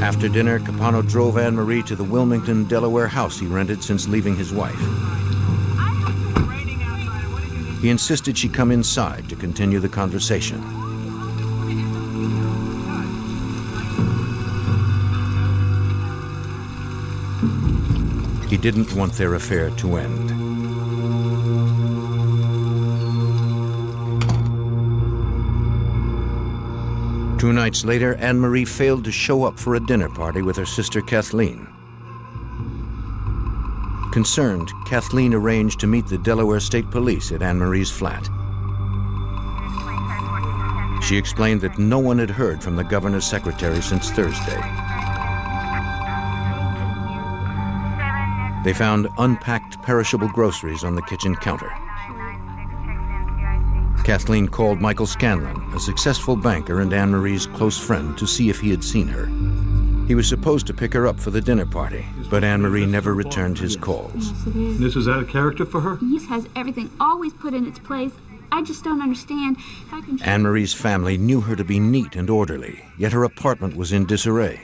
After dinner, Capano drove Anne-Marie to the Wilmington, Delaware house he rented since leaving his wife. He insisted she come inside to continue the conversation. He didn't want their affair to end. 2 nights later, Anne-Marie failed to show up for a dinner party with her sister Kathleen. Concerned, Kathleen arranged to meet the Delaware State Police at Anne-Marie's flat. She explained that no one had heard from the governor's secretary since Thursday. They found unpacked perishable groceries on the kitchen counter. Kathleen called Michael Scanlon, a successful banker and Anne-Marie's close friend, to see if he had seen her. He was supposed to pick her up for the dinner party, but Anne-Marie never returned his calls. This is out of character for her? He has everything always put in its place. I just don't understand. Anne-Marie's family knew her to be neat and orderly, yet her apartment was in disarray.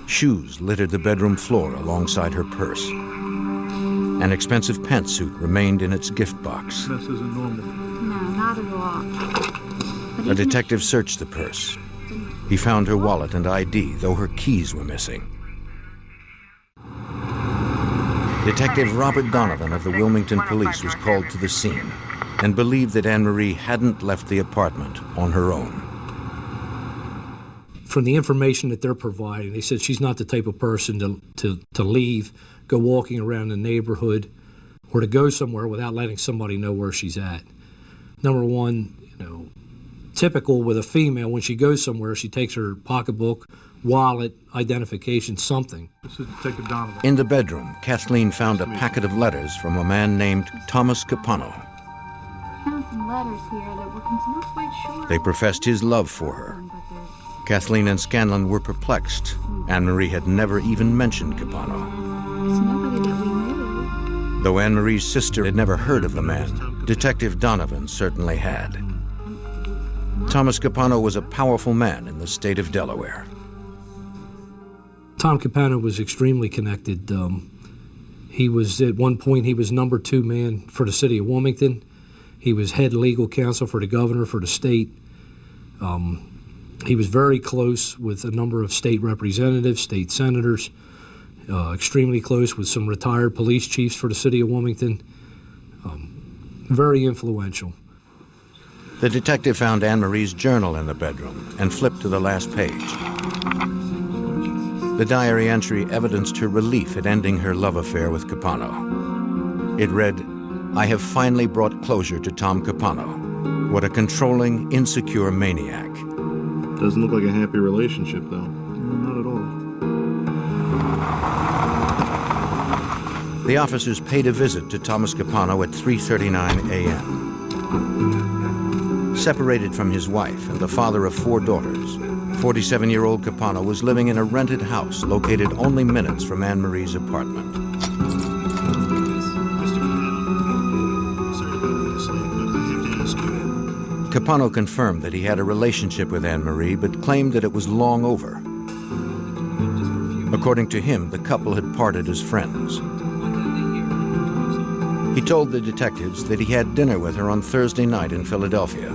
Shoes littered the bedroom floor alongside her purse. An expensive pantsuit remained in its gift box. This isn't normal. No, not at all. A detective searched the purse. He found her wallet and ID, though her keys were missing. Detective Robert Donovan of the Wilmington Police was called to the scene and believed that Anne-Marie hadn't left the apartment on her own. From the information that they're providing, they said she's not the type of person to leave, go walking around the neighborhood, or to go somewhere without letting somebody know where she's at. Number one, typical with a female, when she goes somewhere, she takes her pocketbook, wallet, identification, something. This is Detective Donovan. In the bedroom, Kathleen found a packet of letters from a man named Thomas Capano. I found some letters here that we're not quite sure. They professed his love for her. Kathleen and Scanlon were perplexed. Anne-Marie had never even mentioned Capano. There's nobody that we knew. Though Anne-Marie's sister had never heard of the man, Detective Donovan certainly had. Thomas Capano was a powerful man in the state of Delaware. Tom Capano was extremely connected. He was, at one point, he was number 2 man for the city of Wilmington. He was head legal counsel for the governor for the state. He was very close with a number of state representatives, state senators, extremely close with some retired police chiefs for the city of Wilmington. Very influential. The detective found Anne-Marie's journal in the bedroom and flipped to the last page. The diary entry evidenced her relief at ending her love affair with Capano. It read, "I have finally brought closure to Tom Capano. What a controlling, insecure maniac." Doesn't look like a happy relationship, though. Not at all. The officers paid a visit to Thomas Capano at 3:39 a.m. Separated from his wife and the father of 4 daughters, 47-year-old Capano was living in a rented house located only minutes from Anne-Marie's apartment. Capano confirmed that he had a relationship with Anne-Marie, but claimed that it was long over. According to him, the couple had parted as friends. He told the detectives that he had dinner with her on Thursday night in Philadelphia.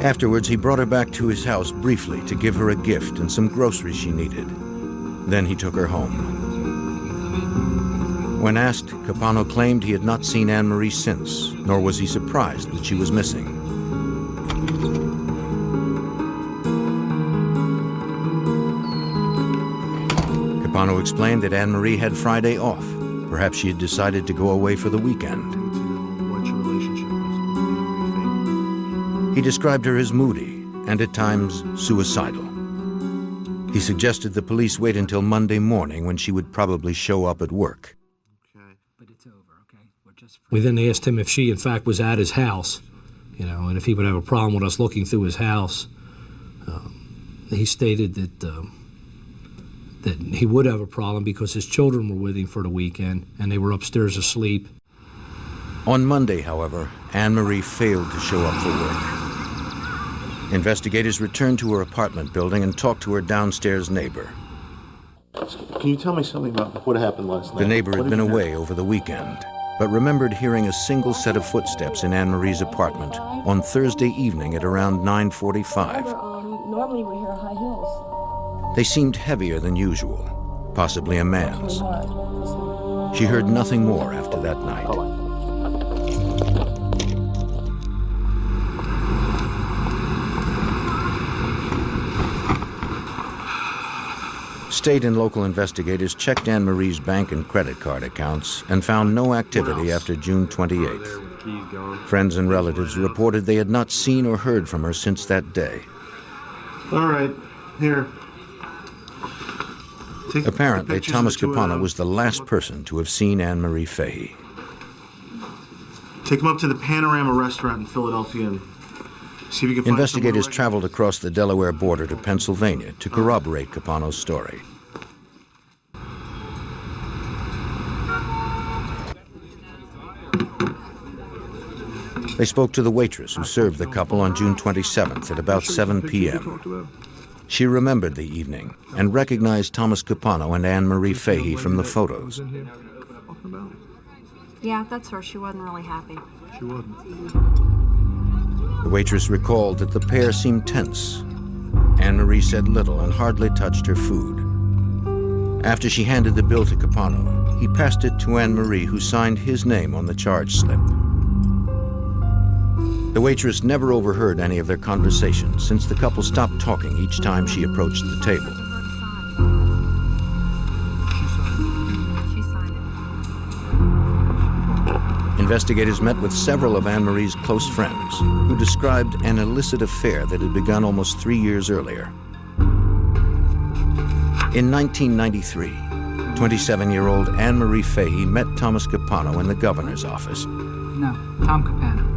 Afterwards, he brought her back to his house briefly to give her a gift and some groceries she needed. Then he took her home. When asked, Capano claimed he had not seen Anne-Marie since, nor was he surprised that she was missing. Capano explained that Anne-Marie had Friday off. Perhaps she had decided to go away for the weekend. He described her as moody and at times suicidal. He suggested the police wait until Monday morning when she would probably show up at work. We then asked him if she, in fact, was at his house, and if he would have a problem with us looking through his house. He stated that he would have a problem because his children were with him for the weekend and they were upstairs asleep. On Monday, however, Anne-Marie failed to show up for work. Investigators returned to her apartment building and talked to her downstairs neighbor. Can you tell me something about what happened last night? The neighbor had been away over the weekend, but remembered hearing a single set of footsteps in Anne-Marie's apartment on Thursday evening at around 9:45. Normally we hear high heels. They seemed heavier than usual, possibly a man's. She heard nothing more after that night. State and local investigators checked Anne Marie's bank and credit card accounts and found no activity after June 28th. Friends and relatives reported they had not seen or heard from her since that day. All right, here. Apparently, Thomas Capano was the last person to have seen Anne Marie Fahey. Take him up to the Panorama restaurant in Philadelphia and see if you can find Investigators traveled across the Delaware border to Pennsylvania to corroborate Capano's story. They spoke to the waitress who served the couple on June 27th at about 7 p.m. She remembered the evening and recognized Thomas Capano and Anne Marie Fahey from the photos. Yeah, that's her. She wasn't really happy. She wasn't. The waitress recalled that the pair seemed tense. Anne Marie said little and hardly touched her food. After she handed the bill to Capano, he passed it to Anne Marie, who signed his name on the charge slip. The waitress never overheard any of their conversation since the couple stopped talking each time she approached the table. Investigators met with several of Anne Marie's close friends who described an illicit affair that had begun almost 3 years earlier. In 1993, 27-year-old Anne Marie Fahey met Thomas Capano in the governor's office. No, Tom Capano.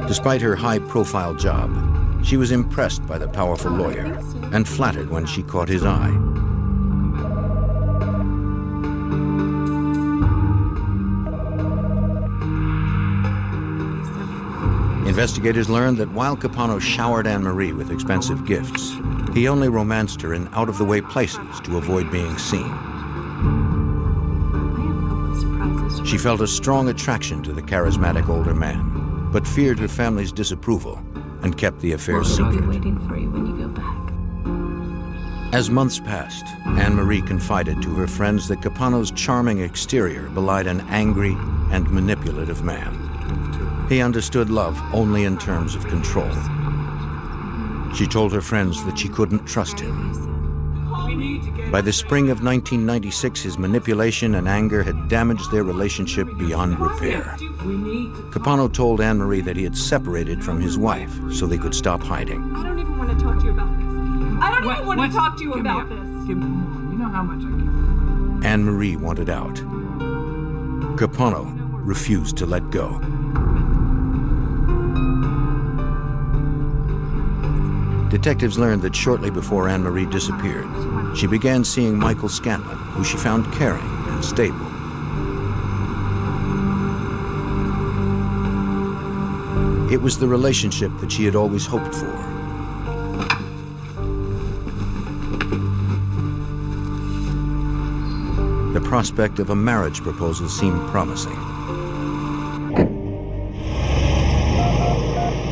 Despite her high-profile job, she was impressed by the powerful lawyer and flattered when she caught his eye. Investigators learned that while Capano showered Anne Marie with expensive gifts, he only romanced her in out-of-the-way places to avoid being seen. She felt a strong attraction to the charismatic older man, but feared her family's disapproval and kept the affair secret. I'll be waiting for you when you go back. As months passed, Anne Marie confided to her friends that Capano's charming exterior belied an angry and manipulative man. He understood love only in terms of control. She told her friends that she couldn't trust him. By the spring of 1996, his manipulation and anger had damaged their relationship beyond repair. Capano told Anne Marie that he had separated from his wife so they could stop hiding. I don't even want to talk to you about this. I don't even want to talk to you about this. You know how much I give. Anne Marie wanted out. Capano refused to let go. Detectives learned that shortly before Anne Marie disappeared, she began seeing Michael Scanlon, who she found caring and stable. It was the relationship that she had always hoped for. The prospect of a marriage proposal seemed promising.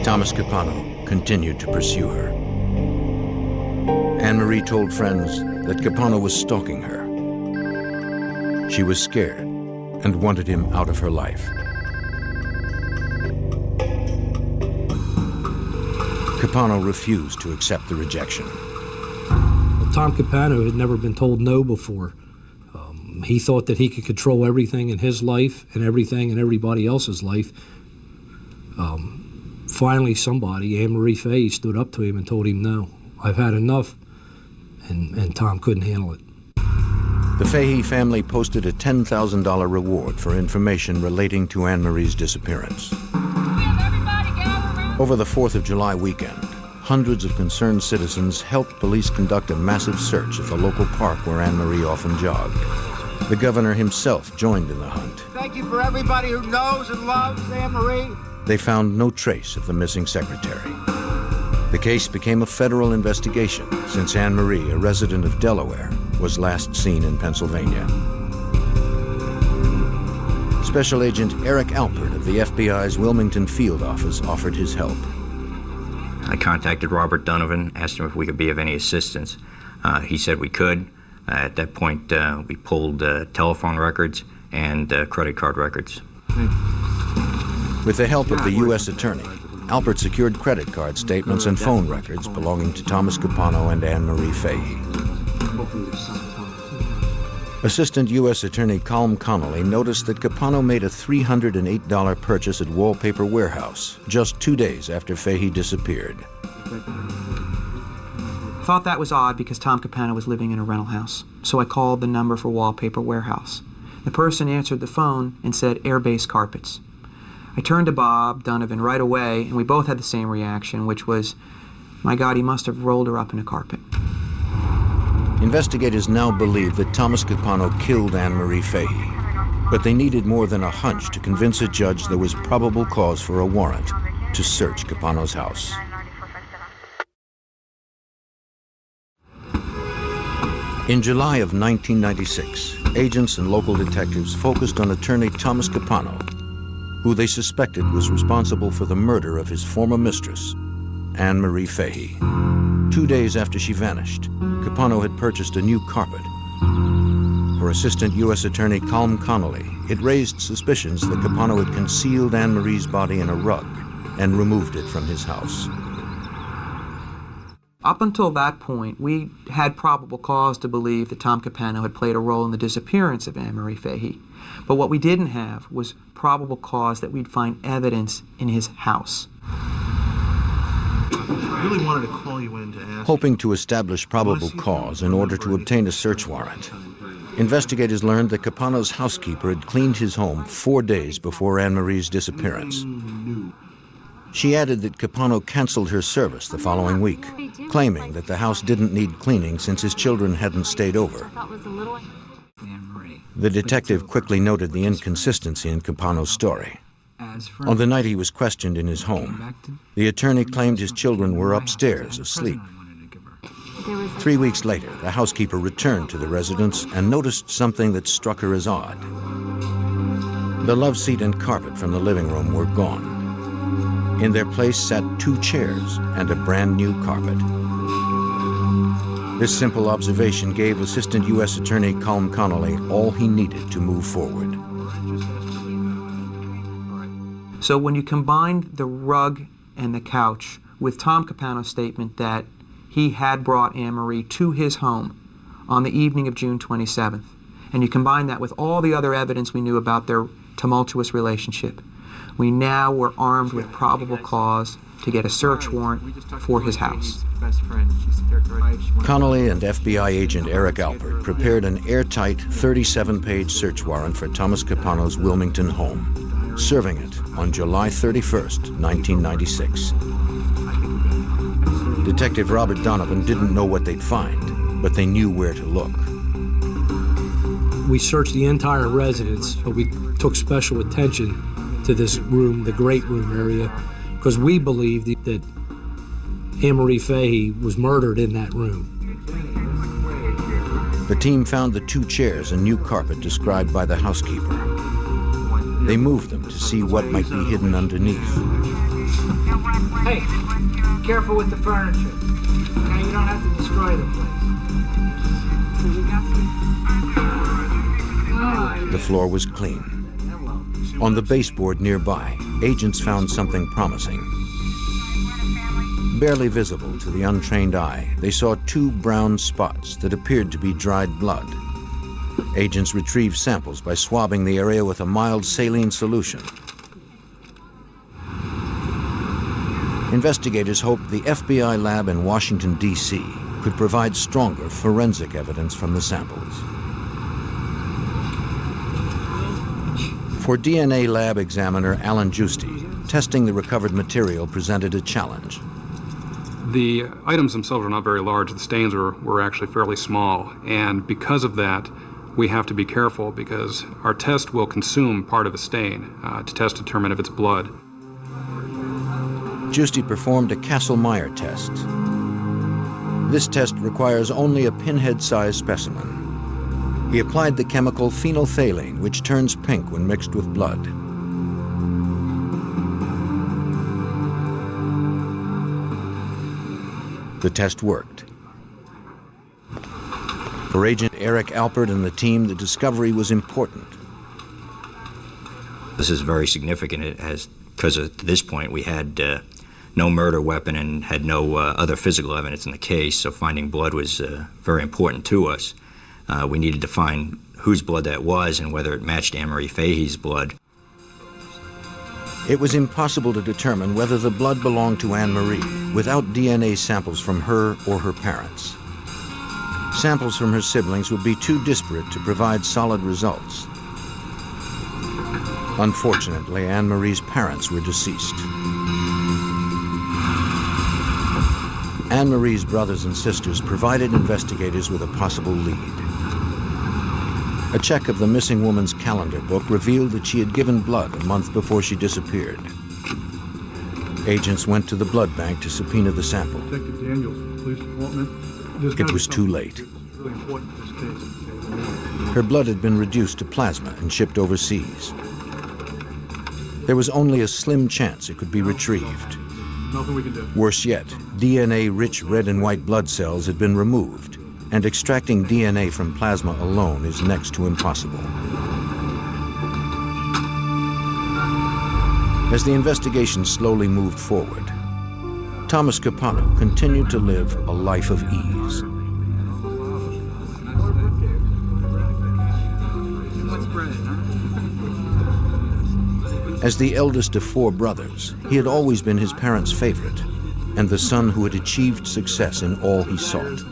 Thomas Capano continued to pursue her. Anne Marie told friends that Capano was stalking her. She was scared and wanted him out of her life. Capano refused to accept the rejection. Well, Tom Capano had never been told no before. He thought that he could control everything in his life and everything in everybody else's life. Finally, somebody, Anne Marie Fahey, stood up to him and told him, no, I've had enough, and Tom couldn't handle it. The Fahey family posted a $10,000 reward for information relating to Anne Marie's disappearance. Over the 4th of July weekend, hundreds of concerned citizens helped police conduct a massive search of the local park where Anne Marie often jogged. The governor himself joined in the hunt. Thank you for everybody who knows and loves Anne Marie. They found no trace of the missing secretary. The case became a federal investigation since Anne Marie, a resident of Delaware, was last seen in Pennsylvania. Special Agent Eric Alpert of the FBI's Wilmington field office offered his help. I contacted Robert Donovan, asked him if we could be of any assistance. He said we could. At that point, we pulled telephone records and credit card records. With the help of the U.S. Attorney, Alpert secured credit card statements and phone records belonging to Thomas Capano and Anne Marie Fahey. Assistant U.S. Attorney Colm Connolly noticed that Capano made a $308 purchase at Wallpaper Warehouse just 2 days after Fahey disappeared. Thought that was odd because Tom Capano was living in a rental house, so I called the number for Wallpaper Warehouse. The person answered the phone and said airbase carpets. I turned to Bob Donovan right away, and we both had the same reaction, which was, my God, he must have rolled her up in a carpet. Investigators now believe that Thomas Capano killed Anne Marie Fahey, but they needed more than a hunch to convince a judge there was probable cause for a warrant to search Capano's house. In July of 1996, agents and local detectives focused on attorney Thomas Capano, who they suspected was responsible for the murder of his former mistress, Anne Marie Fahey. 2 days after she vanished, Capano had purchased a new carpet. For Assistant U.S. Attorney Colm Connolly, it raised suspicions that Capano had concealed Anne Marie's body in a rug and removed it from his house. Up until that point, we had probable cause to believe that Tom Capano had played a role in the disappearance of Anne Marie Fahey. But what we didn't have was probable cause that we'd find evidence in his house. I really wanted to call you in to ask. Hoping to establish probable cause in order to obtain a search warrant, investigators learned that Capano's housekeeper had cleaned his home 4 days before Anne Marie's disappearance. She added that Capano canceled her service the following week, claiming that the house didn't need cleaning since his children hadn't stayed over. The detective quickly noted the inconsistency in Capano's story. On the night he was questioned in his home, the attorney claimed his children were upstairs asleep. 3 weeks later, the housekeeper returned to the residence and noticed something that struck her as odd. The love seat and carpet from the living room were gone. In their place sat 2 chairs and a brand new carpet. This simple observation gave Assistant U.S. Attorney Colm Connolly all he needed to move forward. So when you combined the rug and the couch with Tom Capano's statement that he had brought Anne Marie to his home on the evening of June 27th, and you combine that with all the other evidence we knew about their tumultuous relationship, we now were armed with probable cause to get a search warrant for his house. Connolly and FBI agent Eric Alpert prepared an airtight 37-page search warrant for Thomas Capano's Wilmington home, serving it on July 31st, 1996. Detective Robert Donovan didn't know what they'd find, but they knew where to look. We searched the entire residence, but we took special attention to this room, the great room area, because we believed that Anne Marie Fahey was murdered in that room. The team found the 2 chairs and new carpet described by the housekeeper. They moved them to see what might be hidden underneath. Hey, careful with the furniture. Now you don't have to destroy the place. The floor was clean. On the baseboard nearby, agents found something promising. Barely visible to the untrained eye, they saw 2 brown spots that appeared to be dried blood. Agents retrieved samples by swabbing the area with a mild saline solution. Investigators hoped the FBI lab in Washington, D.C. could provide stronger forensic evidence from the samples. For DNA lab examiner Alan Giusti, testing the recovered material presented a challenge. The items themselves are not very large. The stains were actually fairly small, and because of that, we have to be careful because our test will consume part of a stain to test to determine if it's blood. Giusti performed a Kastle-Meyer test. This test requires only a pinhead-sized specimen. He applied the chemical phenolphthalein, which turns pink when mixed with blood. The test worked. For Agent Eric Alpert and the team, the discovery was important. This is very significant because at this point we had no murder weapon and had no other physical evidence in the case, so finding blood was very important to us. We needed to find whose blood that was and whether it matched Anne-Marie Fahey's blood. It was impossible to determine whether the blood belonged to Anne-Marie without DNA samples from her or her parents. Samples from her siblings would be too disparate to provide solid results. Unfortunately, Anne-Marie's parents were deceased. Anne-Marie's brothers and sisters provided investigators with a possible lead. A check of the missing woman's calendar book revealed that she had given blood a month before she disappeared. Agents went to the blood bank to subpoena the sample. Detective Daniels, Police Department. It was too late. Really important in this case. Her blood had been reduced to plasma and shipped overseas. There was only a slim chance it could be retrieved. Nothing we can do. Worse yet, DNA-rich red and white blood cells had been removed, and extracting DNA from plasma alone is next to impossible. As the investigation slowly moved forward, Thomas Capano continued to live a life of ease. As the eldest of 4 brothers, he had always been his parents' favorite, and the son who had achieved success in all he sought.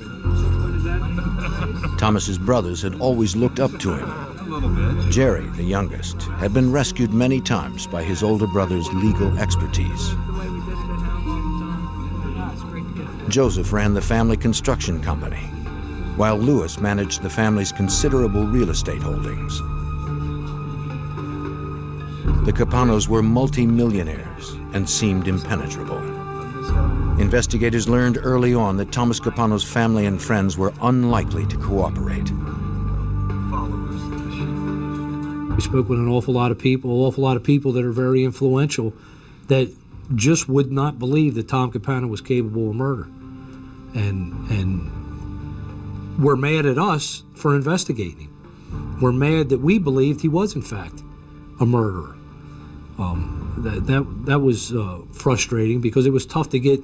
Thomas's brothers had always looked up to him. Jerry, the youngest, had been rescued many times by his older brother's legal expertise. Joseph ran the family construction company, while Louis managed the family's considerable real estate holdings. The Capanos were multi-millionaires and seemed impenetrable. Investigators learned early on that Thomas Capano's family and friends were unlikely to cooperate. We spoke with an awful lot of people that are very influential that just would not believe that Tom Capano was capable of murder. And were mad at us for investigating him. We're mad that we believed he was, in fact, a murderer. That was frustrating because it was tough to get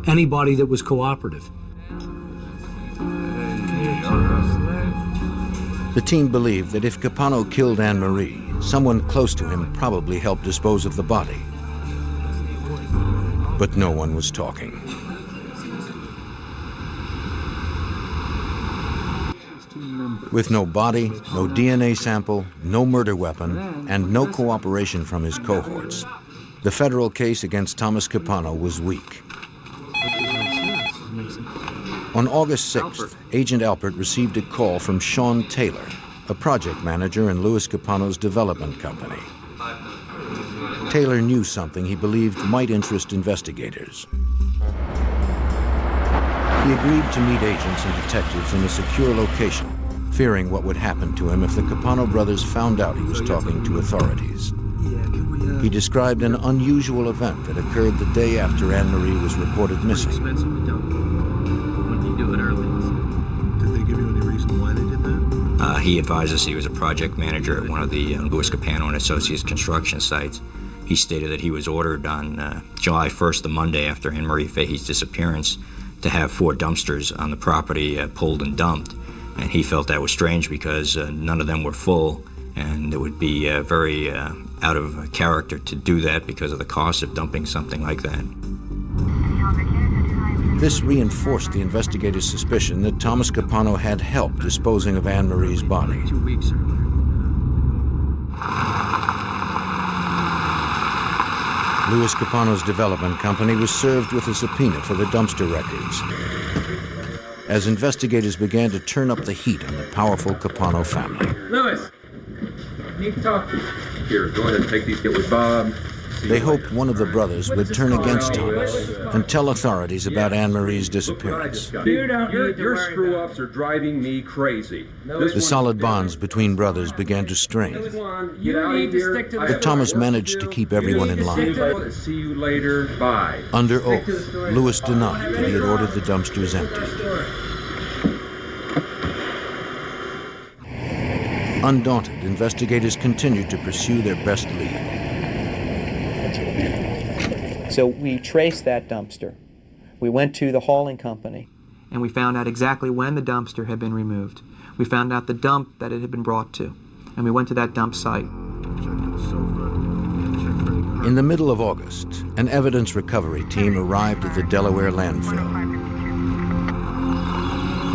anybody that was cooperative. The team believed that if Capano killed Anne-Marie, someone close to him probably helped dispose of the body. But no one was talking. With no body, no DNA sample, no murder weapon, and no cooperation from his cohorts, the federal case against Thomas Capano was weak. On August 6th, Agent Alpert received a call from Sean Taylor, a project manager in Louis Capano's development company. Taylor knew something he believed might interest investigators. He agreed to meet agents and detectives in a secure location, fearing what would happen to him if the Capano brothers found out he was talking to authorities. He described an unusual event that occurred the day after Anne-Marie was reported missing. Did they give you any reason why they did that? He advised us he was a project manager at one of the Louis Capano and Associates construction sites. He stated that he was ordered on July 1st, the Monday after Anne-Marie Fahey's disappearance, to have 4 dumpsters on the property pulled and dumped. And he felt that was strange because none of them were full, and it would be very out of character to do that because of the cost of dumping something like that. This reinforced the investigators' suspicion that Thomas Capano had help disposing of Anne-Marie's body. 2 weeks earlier. Louis Capano's development company was served with a subpoena for the dumpster records, as investigators began to turn up the heat on the powerful Capano family. Louis, I need to talk to you. Here, go ahead and take these. Get with Bob. They hoped one of the brothers would turn against Thomas and tell authorities about Anne-Marie's disappearance. Your screw-ups are driving me crazy. The solid bonds between brothers began to strain, but Thomas managed to keep everyone in line. See you later. Bye. Under oath, Louis denied that he had ordered the dumpsters emptied. Undaunted, investigators continued to pursue their best lead. So we traced that dumpster. We went to the hauling company, and we found out exactly when the dumpster had been removed. We found out the dump that it had been brought to, and we went to that dump site. In the middle of August, an evidence recovery team arrived at the Delaware landfill.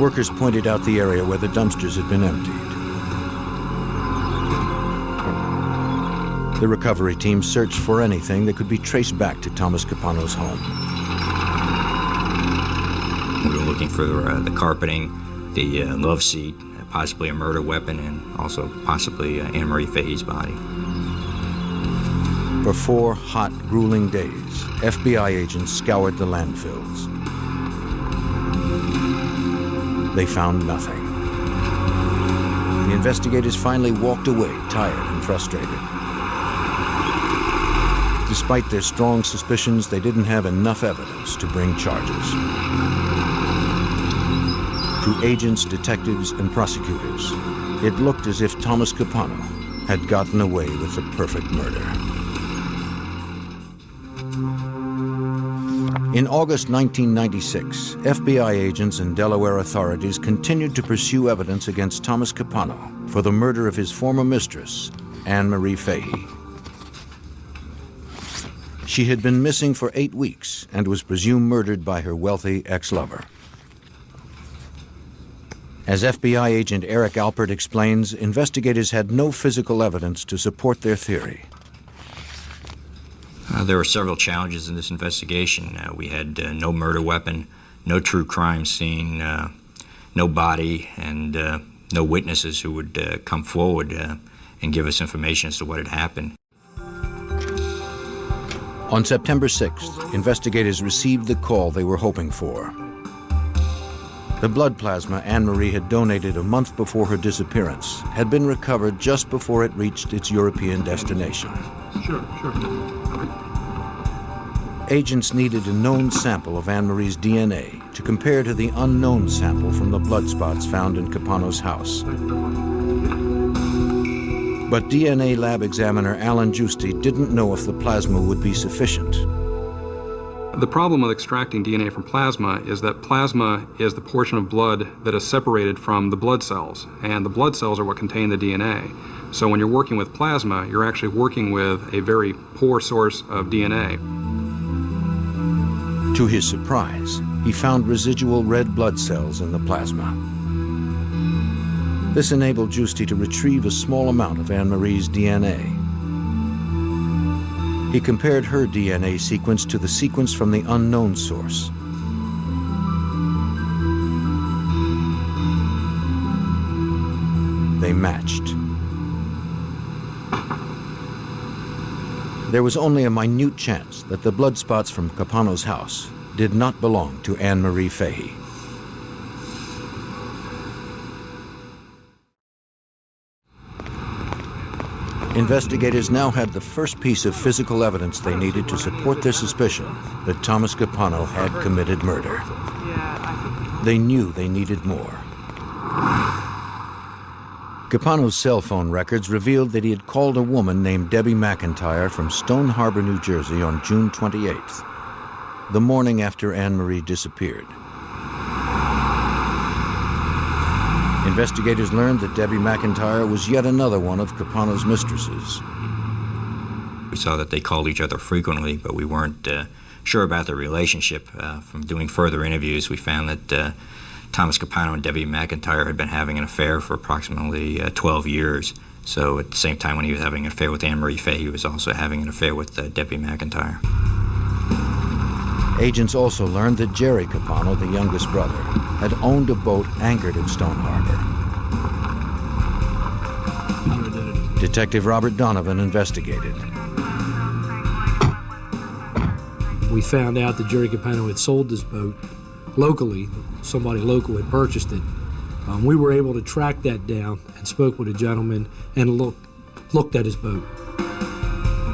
Workers pointed out the area where the dumpsters had been emptied. The recovery team searched for anything that could be traced back to Thomas Capano's home. We were looking for the carpeting, the love seat, possibly a murder weapon, and also possibly Anne Marie Fahey's body. For 4 hot, grueling days, FBI agents scoured the landfills. They found nothing. The investigators finally walked away, tired and frustrated. Despite their strong suspicions, they didn't have enough evidence to bring charges. To agents, detectives, and prosecutors, it looked as if Thomas Capano had gotten away with the perfect murder. In August 1996, FBI agents and Delaware authorities continued to pursue evidence against Thomas Capano for the murder of his former mistress, Anne Marie Fahey. She had been missing for 8 weeks and was presumed murdered by her wealthy ex-lover. As FBI agent Eric Alpert explains, investigators had no physical evidence to support their theory. There were several challenges in this investigation. We had no murder weapon, no true crime scene, no body, and no witnesses who would come forward and give us information as to what had happened. On September 6th, investigators received the call they were hoping for. The blood plasma Anne Marie had donated a month before her disappearance had been recovered just before it reached its European destination. Sure. Agents needed a known sample of Anne Marie's DNA to compare to the unknown sample from the blood spots found in Capano's house. But DNA lab examiner Alan Giusti didn't know if the plasma would be sufficient. The problem with extracting DNA from plasma is that plasma is the portion of blood that is separated from the blood cells, and the blood cells are what contain the DNA. So when you're working with plasma, you're actually working with a very poor source of DNA. To his surprise, he found residual red blood cells in the plasma. This enabled Giusti to retrieve a small amount of Anne Marie's DNA. He compared her DNA sequence to the sequence from the unknown source. They matched. There was only a minute chance that the blood spots from Capano's house did not belong to Anne Marie Fahey. Investigators now had the first piece of physical evidence they needed to support their suspicion that Thomas Capano had committed murder. They knew they needed more. Capano's cell phone records revealed that he had called a woman named Debbie McIntyre from Stone Harbor, New Jersey on June 28th, the morning after Anne Marie disappeared. Investigators learned that Debbie McIntyre was yet another one of Capano's mistresses. We saw that they called each other frequently, but we weren't sure about their relationship. From doing further interviews, we found that Thomas Capano and Debbie McIntyre had been having an affair for approximately 12 years. So at the same time when he was having an affair with Anne Marie Fahey, he was also having an affair with Debbie McIntyre. Agents also learned that Jerry Capano, the youngest brother, had owned a boat anchored in Stone Harbor. Detective Robert Donovan investigated. We found out that Jerry Capano had sold this boat locally. Somebody local had purchased it. We were able to track that down and spoke with a gentleman and looked at his boat.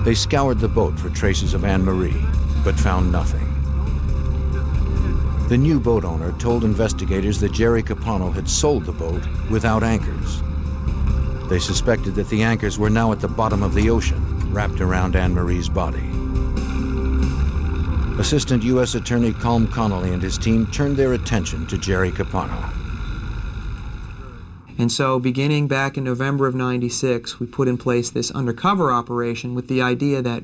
They scoured the boat for traces of Anne Marie, but found nothing. The new boat owner told investigators that Jerry Capano had sold the boat without anchors. They suspected that the anchors were now at the bottom of the ocean, wrapped around Anne Marie's body. Assistant U.S. Attorney Colm Connolly and his team turned their attention to Jerry Capano. And so beginning back in November of '96, we put in place this undercover operation with the idea that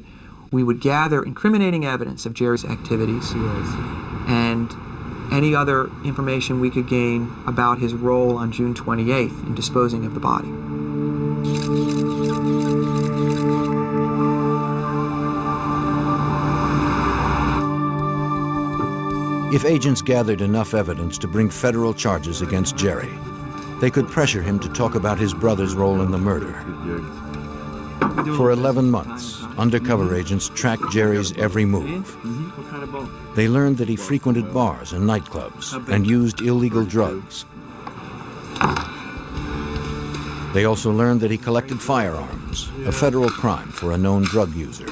we would gather incriminating evidence of Jerry's activities and any other information we could gain about his role on June 28th in disposing of the body. If agents gathered enough evidence to bring federal charges against Jerry, they could pressure him to talk about his brother's role in the murder. For 11 months, undercover agents tracked Jerry's every move. They learned that he frequented bars and nightclubs and used illegal drugs. They also learned that he collected firearms, a federal crime for a known drug user.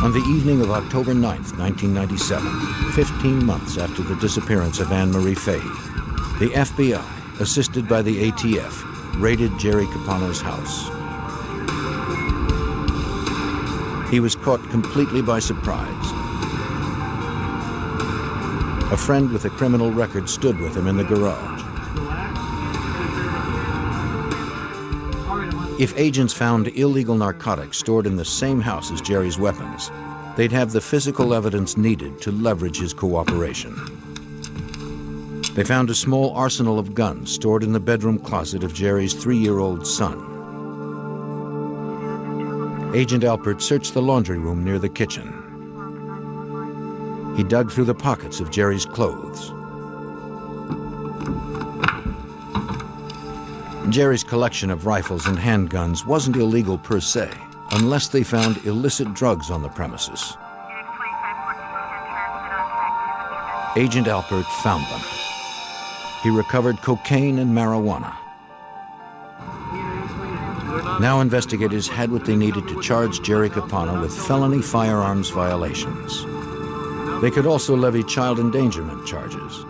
On the evening of October 9th, 1997, 15 months after the disappearance of Anne Marie Fahey, the FBI, assisted by the ATF, raided Jerry Capano's house. He was caught completely by surprise. A friend with a criminal record stood with him in the garage. If agents found illegal narcotics stored in the same house as Jerry's weapons, they'd have the physical evidence needed to leverage his cooperation. They found a small arsenal of guns stored in the bedroom closet of Jerry's 3-year-old son. Agent Alpert searched the laundry room near the kitchen. He dug through the pockets of Jerry's clothes. Jerry's collection of rifles and handguns wasn't illegal per se, unless they found illicit drugs on the premises. Agent Alpert found them. He recovered cocaine and marijuana. Now investigators had what they needed to charge Jerry Capano with felony firearms violations. They could also levy child endangerment charges.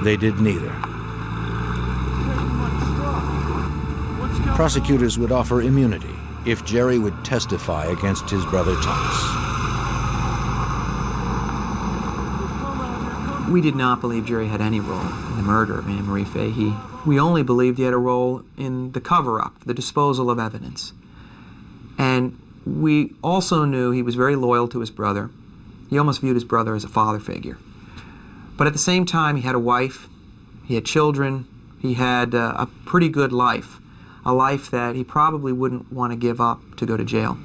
They did neither. Prosecutors would offer immunity if Jerry would testify against his brother Thomas. We did not believe Jerry had any role in the murder of Anne Marie Fahey. We only believed he had a role in the cover-up, the disposal of evidence. And we also knew he was very loyal to his brother. He almost viewed his brother as a father figure. But at the same time, he had a wife, he had children, he had a pretty good life. A life that he probably wouldn't want to give up to go to jail.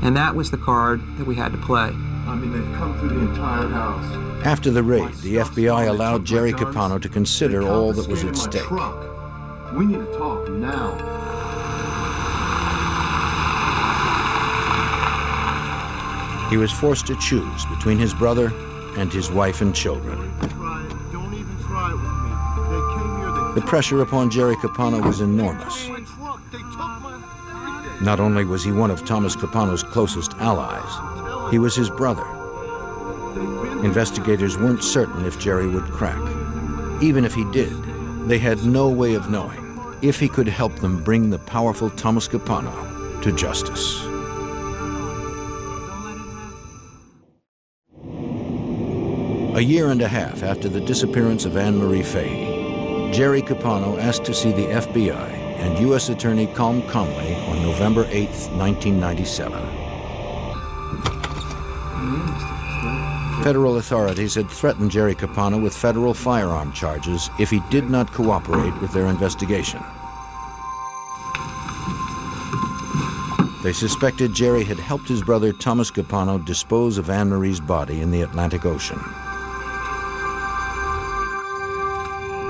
And that was the card that we had to play. I mean, they've come through the entire house. After the raid, the FBI allowed Jerry Capano to consider all that was at stake. We need to talk now. He was forced to choose between his brother and his wife and children. Don't even try it with me. They came here, The pressure upon Jerry Capano was enormous. Not only was he one of Thomas Capano's closest allies, he was his brother. Investigators weren't certain if Jerry would crack. Even if he did, they had no way of knowing if he could help them bring the powerful Thomas Capano to justice. A year and a half after the disappearance of Anne Marie Fahey, Jerry Capano asked to see the FBI and U.S. Attorney Colm Connolly on November 8, 1997. Federal authorities had threatened Jerry Capano with federal firearm charges if he did not cooperate with their investigation. They suspected Jerry had helped his brother Thomas Capano dispose of Anne Marie's body in the Atlantic Ocean.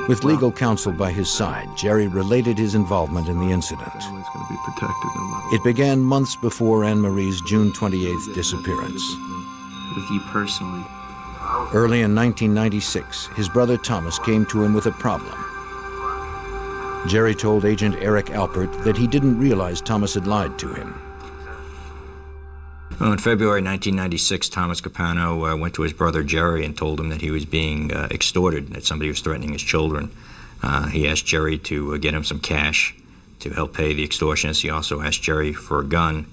With legal counsel by his side, Jerry related his involvement in the incident. It began months before Anne Marie's June 28th disappearance. With you personally. Early in 1996, his brother Thomas came to him with a problem. Jerry told Agent Eric Alpert that he didn't realize Thomas had lied to him. Well, in February 1996, Thomas Capano went to his brother Jerry and told him that he was being extorted, that somebody was threatening his children. He asked Jerry to get him some cash to help pay the extortionists. He also asked Jerry for a gun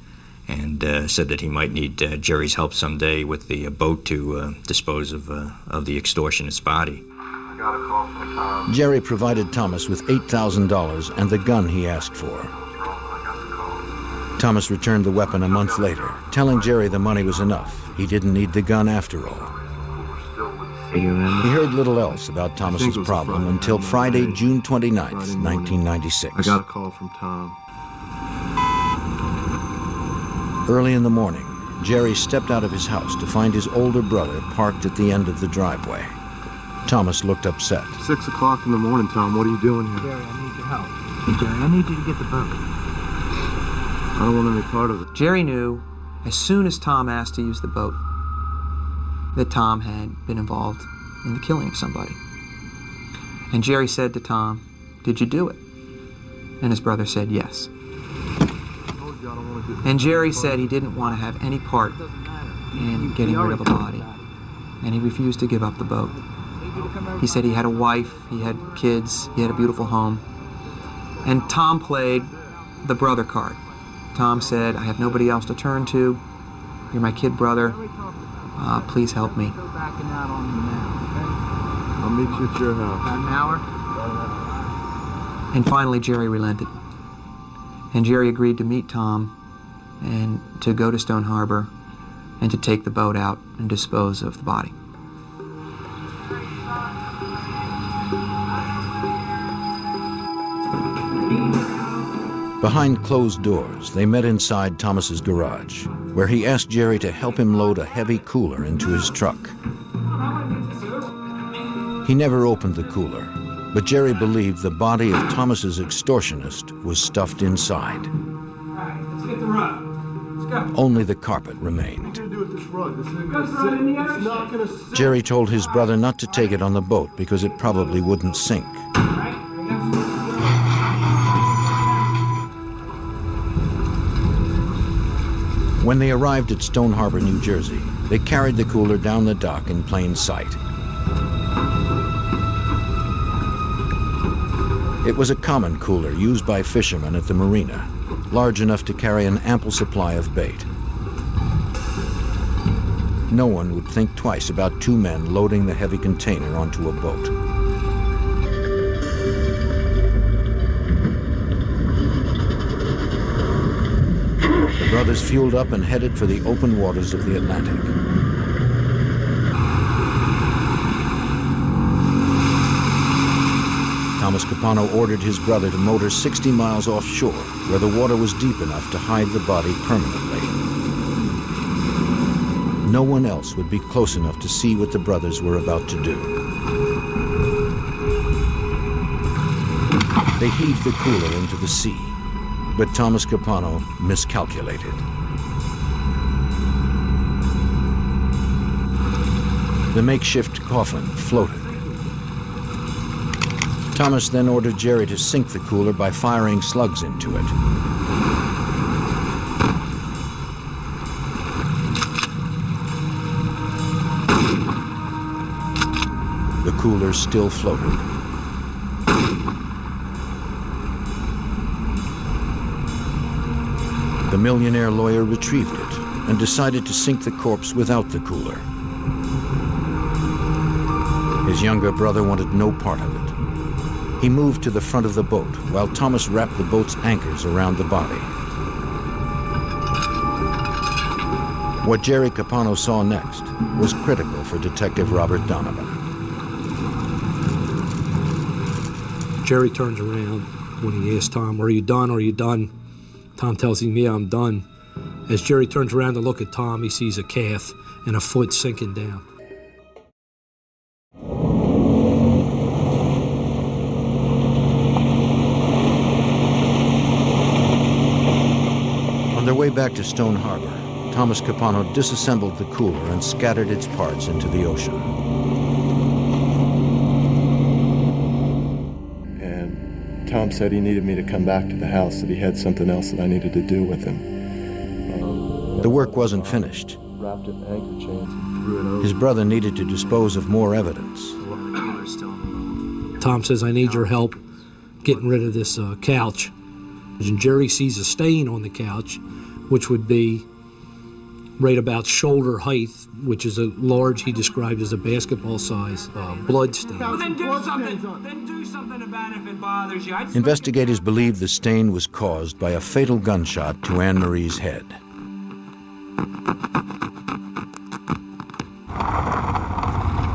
and said that he might need Jerry's help someday with the boat to dispose of the extortionist's body. I got a call from Tom. Jerry provided Thomas with $8,000 and the gun he asked for. Thomas returned the weapon a month later, telling Jerry the money was enough. He didn't need the gun after all. He heard little else about Thomas's problem until Friday, June 29th, 1996. I got a call from Tom. Early in the morning, Jerry stepped out of his house to find his older brother parked at the end of the driveway. Thomas looked upset. 6 o'clock in the morning, Tom. What are you doing here? Jerry, I need your help. Hey, Jerry, I need you to get the boat. I don't want any part of it. Jerry knew, as soon as Tom asked to use the boat, that Tom had been involved in the killing of somebody. And Jerry said to Tom, "Did you do it?" And his brother said yes. And Jerry said he didn't want to have any part in getting rid of a body, and he refused to give up the boat. He said he had a wife, he had kids, he had a beautiful home. And Tom played the brother card. Tom said, "I have nobody else to turn to. You're my kid brother. Please help me." I'll meet you at your house. About an hour? And finally, Jerry relented. And Jerry agreed to meet Tom and to go to Stone Harbor and to take the boat out and dispose of the body. Behind closed doors, they met inside Thomas's garage, where he asked Jerry to help him load a heavy cooler into his truck. He never opened the cooler, but Jerry believed the body of Thomas's extortionist was stuffed inside. All right, let's get the rug. Let's go. Only the carpet remained. What are you going to do with this rug? This thing Go throw it in the ocean. It's not going to sit. Jerry told his brother not to take it on the boat because it probably wouldn't sink. All right, here we go. When they arrived at Stone Harbor, New Jersey, they carried the cooler down the dock in plain sight. It was a common cooler used by fishermen at the marina, large enough to carry an ample supply of bait. No one would think twice about two men loading the heavy container onto a boat. The brothers fueled up and headed for the open waters of the Atlantic. Thomas Capano ordered his brother to motor 60 miles offshore, where the water was deep enough to hide the body permanently. No one else would be close enough to see what the brothers were about to do. They heaved the cooler into the sea, but Thomas Capano miscalculated. The makeshift coffin floated. Thomas then ordered Jerry to sink the cooler by firing slugs into it. The cooler still floated. The millionaire lawyer retrieved it and decided to sink the corpse without the cooler. His younger brother wanted no part of it. He moved to the front of the boat while Thomas wrapped the boat's anchors around the body. What Jerry Capano saw next was critical for Detective Robert Donovan. Jerry turns around when he asks Tom, "Are you done? Are you done?" Tom tells him, "Yeah, I'm done." As Jerry turns around to look at Tom, he sees a calf and a foot sinking down. On their way back to Stone Harbor, Thomas Capano disassembled the cooler and scattered its parts into the ocean. And Tom said he needed me to come back to the house, that he had something else that I needed to do with him. The work wasn't finished. Wrapped it in anchor chains and threw it over. His brother needed to dispose of more evidence. Tom says, I need your help getting rid of this couch. And Jerry sees a stain on the couch, which would be right about shoulder height, which is a large, he described as a basketball size blood stain. Well, then do something. Then do something about it if it bothers you. Investigators believe the stain was caused by a fatal gunshot to Anne Marie's head.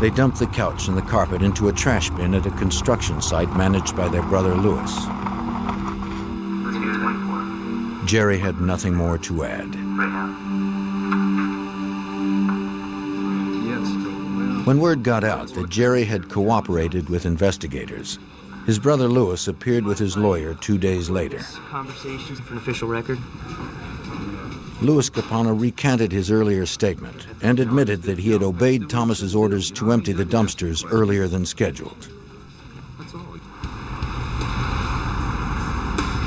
They dumped the couch and the carpet into a trash bin at a construction site managed by their brother Louis. Jerry had nothing more to add. When word got out that Jerry had cooperated with investigators, his brother Louis appeared with his lawyer 2 days later. Conversations for an official record. Louis Capano recanted his earlier statement and admitted that he had obeyed Thomas's orders to empty the dumpsters earlier than scheduled.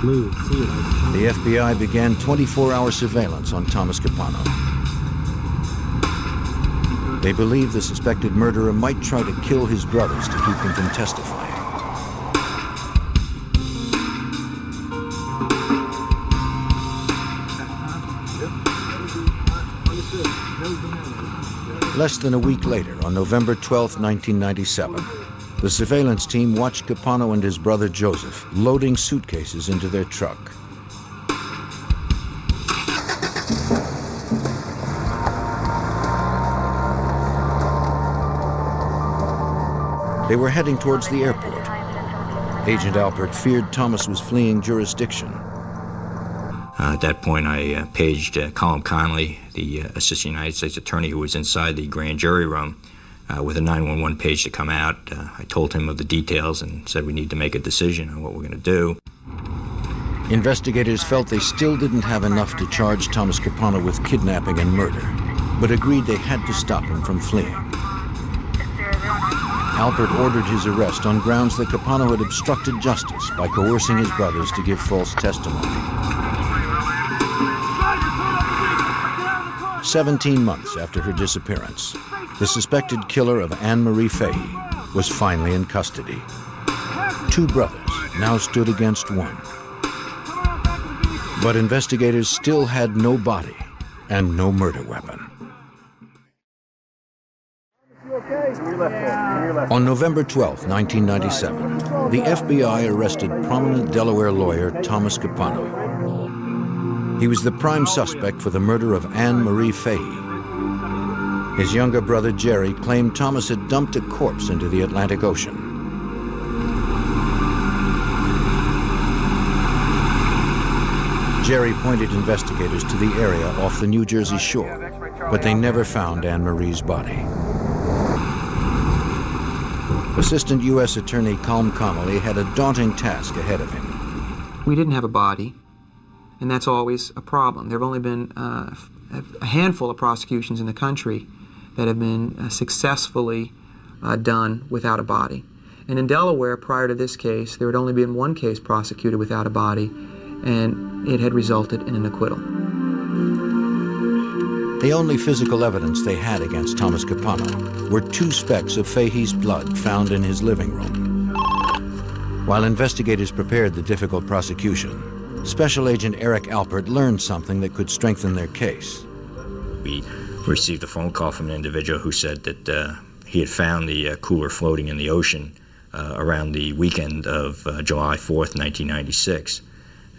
The FBI began 24-hour surveillance on Thomas Capano. They believed the suspected murderer might try to kill his brothers to keep them from testifying. Less than a week later, on November 12, 1997, the surveillance team watched Capano and his brother Joseph loading suitcases into their truck. They were heading towards the airport. Agent Alpert feared Thomas was fleeing jurisdiction. At that point, I paged Colin Conley, the Assistant United States Attorney who was inside the grand jury room, with a 911 page to come out. I told him of the details and said we need to make a decision on what we're going to do. Investigators felt they still didn't have enough to charge Thomas Capano with kidnapping and murder, but agreed they had to stop him from fleeing. Alpert ordered his arrest on grounds that Capano had obstructed justice by coercing his brothers to give false testimony. 17 months after her disappearance, the suspected killer of Anne Marie Fahey was finally in custody. Two brothers now stood against one. But investigators still had no body and no murder weapon. On November 12, 1997, the FBI arrested prominent Delaware lawyer Thomas Capano. He was the prime suspect for the murder of Anne Marie Fahey. His younger brother Jerry claimed Thomas had dumped a corpse into the Atlantic Ocean. Jerry pointed investigators to the area off the New Jersey shore, but they never found Anne Marie's body. Assistant U.S. Attorney Colm Connolly had a daunting task ahead of him. We didn't have a body, and that's always a problem. There have only been a handful of prosecutions in the country that have been successfully done without a body. And in Delaware, prior to this case, there had only been one case prosecuted without a body, and it had resulted in an acquittal. The only physical evidence they had against Thomas Capano were 2 specks of Fahey's blood found in his living room. While investigators prepared the difficult prosecution, Special Agent Eric Alpert learned something that could strengthen their case. We received a phone call from an individual who said that he had found the cooler floating in the ocean around the weekend of July 4th, 1996.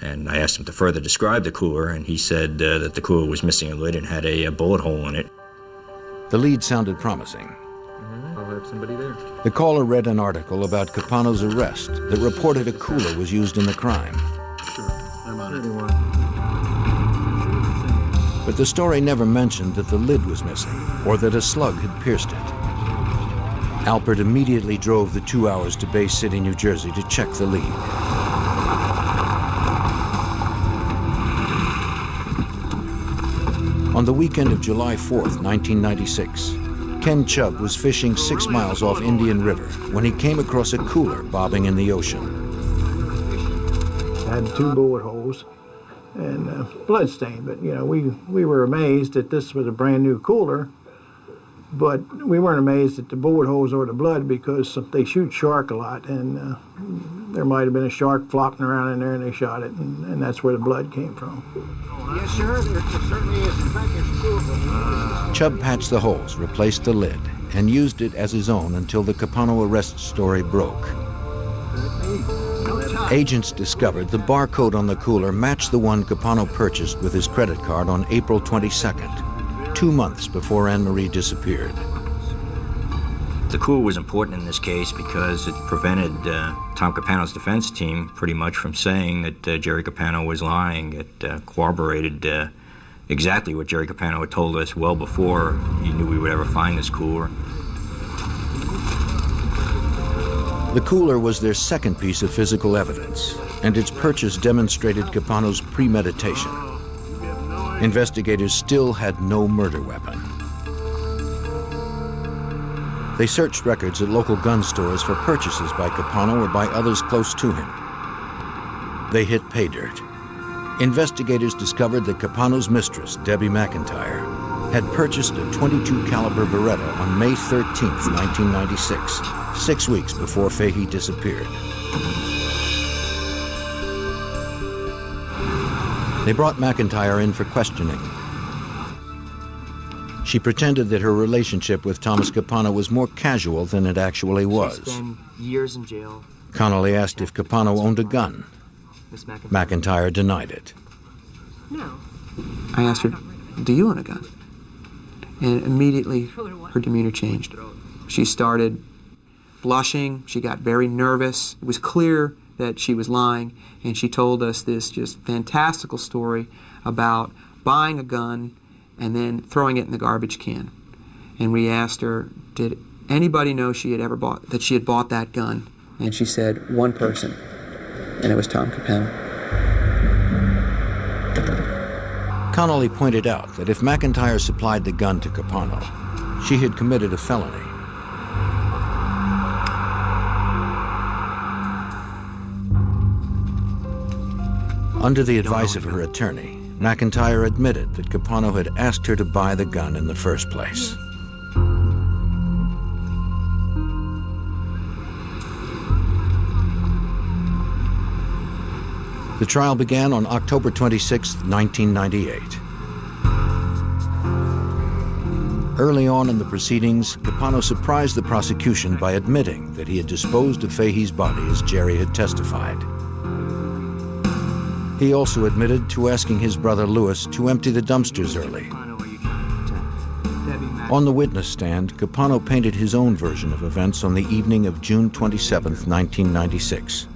And I asked him to further describe the cooler, and he said that the cooler was missing a lid and had a bullet hole in it. The lead sounded promising. I'll have somebody there. The caller read an article about Capano's arrest that reported a cooler was used in the crime. Sure, I'm on it. But the story never mentioned that the lid was missing or that a slug had pierced it. Alpert immediately drove the 2 hours to Bay City, New Jersey to check the lead. On the weekend of July 4th, 1996, Ken Chubb was fishing 6 miles off Indian River when he came across a cooler bobbing in the ocean. It had 2 bullet holes and blood stain, but you know, we were amazed that this was a brand new cooler But we weren't amazed at the bullet holes or the blood because they shoot shark a lot, and there might have been a shark flopping around in there and they shot it, and that's where the blood came from. Yes, sir, there certainly is. In fact, there's two of them. Chubb patched the holes, replaced the lid, and used it as his own until the Capano arrest story broke. Agents discovered the barcode on the cooler matched the one Capano purchased with his credit card on April 22nd, 2 months before Anne-Marie disappeared. The cooler was important in this case because it prevented Tom Capano's defense team pretty much from saying that Jerry Capano was lying. It corroborated exactly what Jerry Capano had told us well before he knew we would ever find this cooler. The cooler was their second piece of physical evidence, and its purchase demonstrated Capano's premeditation. Investigators still had no murder weapon. They searched records at local gun stores for purchases by Capano or by others close to him. They hit pay dirt. Investigators discovered that Capano's mistress, Debbie McIntyre, had purchased a .22 caliber Beretta on May 13, 1996, 6 weeks before Fahey disappeared. They brought McIntyre in for questioning. She pretended that her relationship with Thomas Capano was more casual than it actually was. She spent years in jail. Connolly asked if Capano owned a gun. Miss McIntyre. McIntyre denied it. No. I asked her, do you own a gun? And immediately her demeanor changed. She started blushing. She got very nervous. It was clear that she was lying, and she told us this just fantastical story about buying a gun and then throwing it in the garbage can. And we asked her, did anybody know she had bought that gun? And she said, one person, and it was Tom Capano. Connolly pointed out that if McIntyre supplied the gun to Capano, she had committed a felony. Under the advice of her attorney, McIntyre admitted that Capano had asked her to buy the gun in the first place. The trial began on October 26, 1998. Early on in the proceedings, Capano surprised the prosecution by admitting that he had disposed of Fahey's body as Jerry had testified. He also admitted to asking his brother Louis to empty the dumpsters early. On the witness stand, Capano painted his own version of events on the evening of June 27, 1996.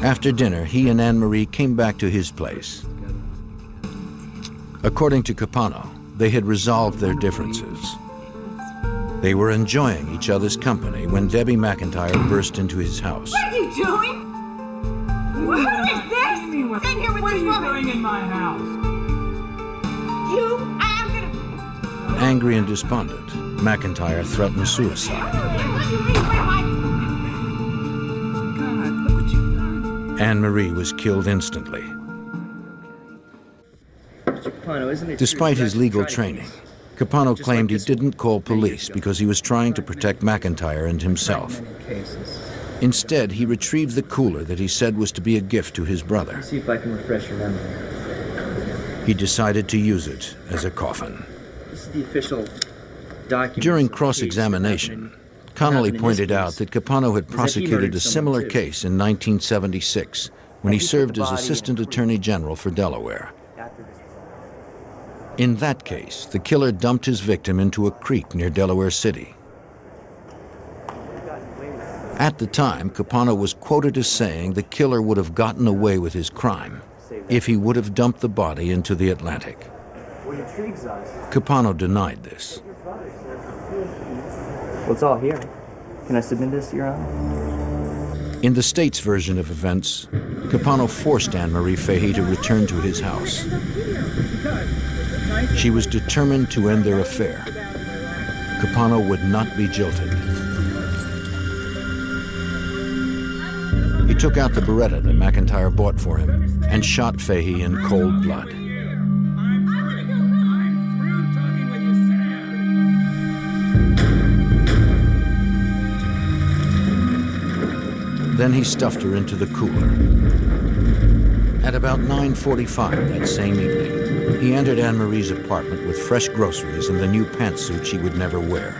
After dinner, he and Anne-Marie came back to his place. According to Capano, they had resolved their differences. They were enjoying each other's company when Debbie McIntyre burst into his house. What are you doing? Who is this? What are you doing in my house? I am gonna... Angry and despondent, McIntyre threatened suicide. Anne-Marie was killed instantly. Despite his legal training, Capano claimed he didn't call police because he was trying to protect McIntyre and himself. Instead, he retrieved the cooler that he said was to be a gift to his brother. See if I can refresh your memory. He decided to use it as a coffin. This is the official document. During cross-examination, Connolly pointed out that Capano had prosecuted a similar case in 1976 when he served as Assistant Attorney General for Delaware. In that case, the killer dumped his victim into a creek near Delaware City. At the time, Capano was quoted as saying the killer would have gotten away with his crime if he would have dumped the body into the Atlantic. Capano denied this. Well, it's all here. Can I submit this, Your Honor? In the state's version of events, Capano forced Anne-Marie Fahey to return to his house. She was determined to end their affair. Capano would not be jilted. He took out the Beretta that McIntyre bought for him and shot Fahey in cold blood. Then he stuffed her into the cooler. At about 9:45 that same evening, he entered Anne-Marie's apartment with fresh groceries and the new pantsuit she would never wear.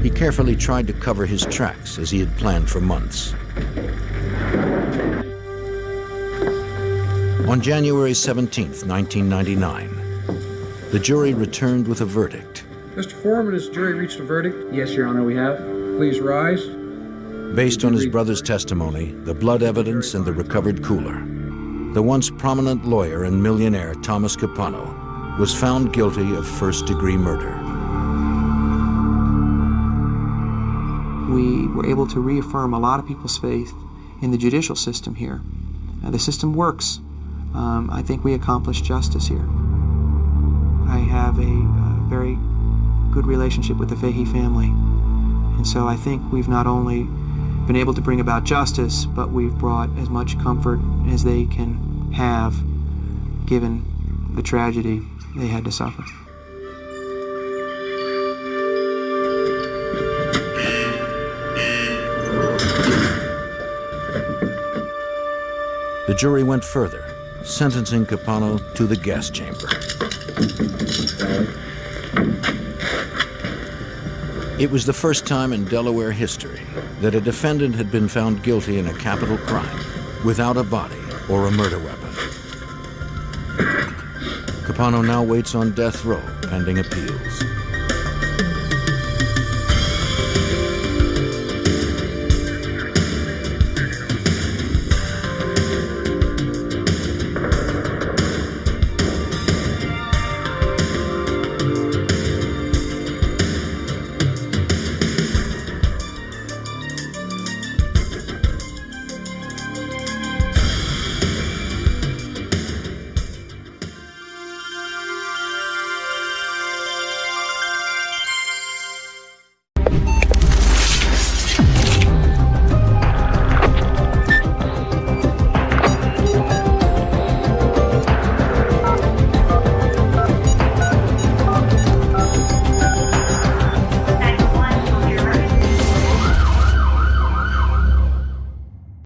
He carefully tried to cover his tracks as he had planned for months. On January 17th, 1999, the jury returned with a verdict. Mr. Foreman, has the jury reached a verdict? Yes, Your Honor, we have. Please rise. Based on his brother's testimony, the blood evidence, and the recovered cooler, the once prominent lawyer and millionaire Thomas Capano was found guilty of first-degree murder. We were able to reaffirm a lot of people's faith in the judicial system here. The system works. I think we accomplished justice here. I have a very good relationship with the Fahey family, and so I think we've not only been able to bring about justice, but we've brought as much comfort as they can have given the tragedy they had to suffer. The jury went further, sentencing Capano to the gas chamber. It was the first time in Delaware history that a defendant had been found guilty in a capital crime without a body or a murder weapon. Capano now waits on death row pending appeals.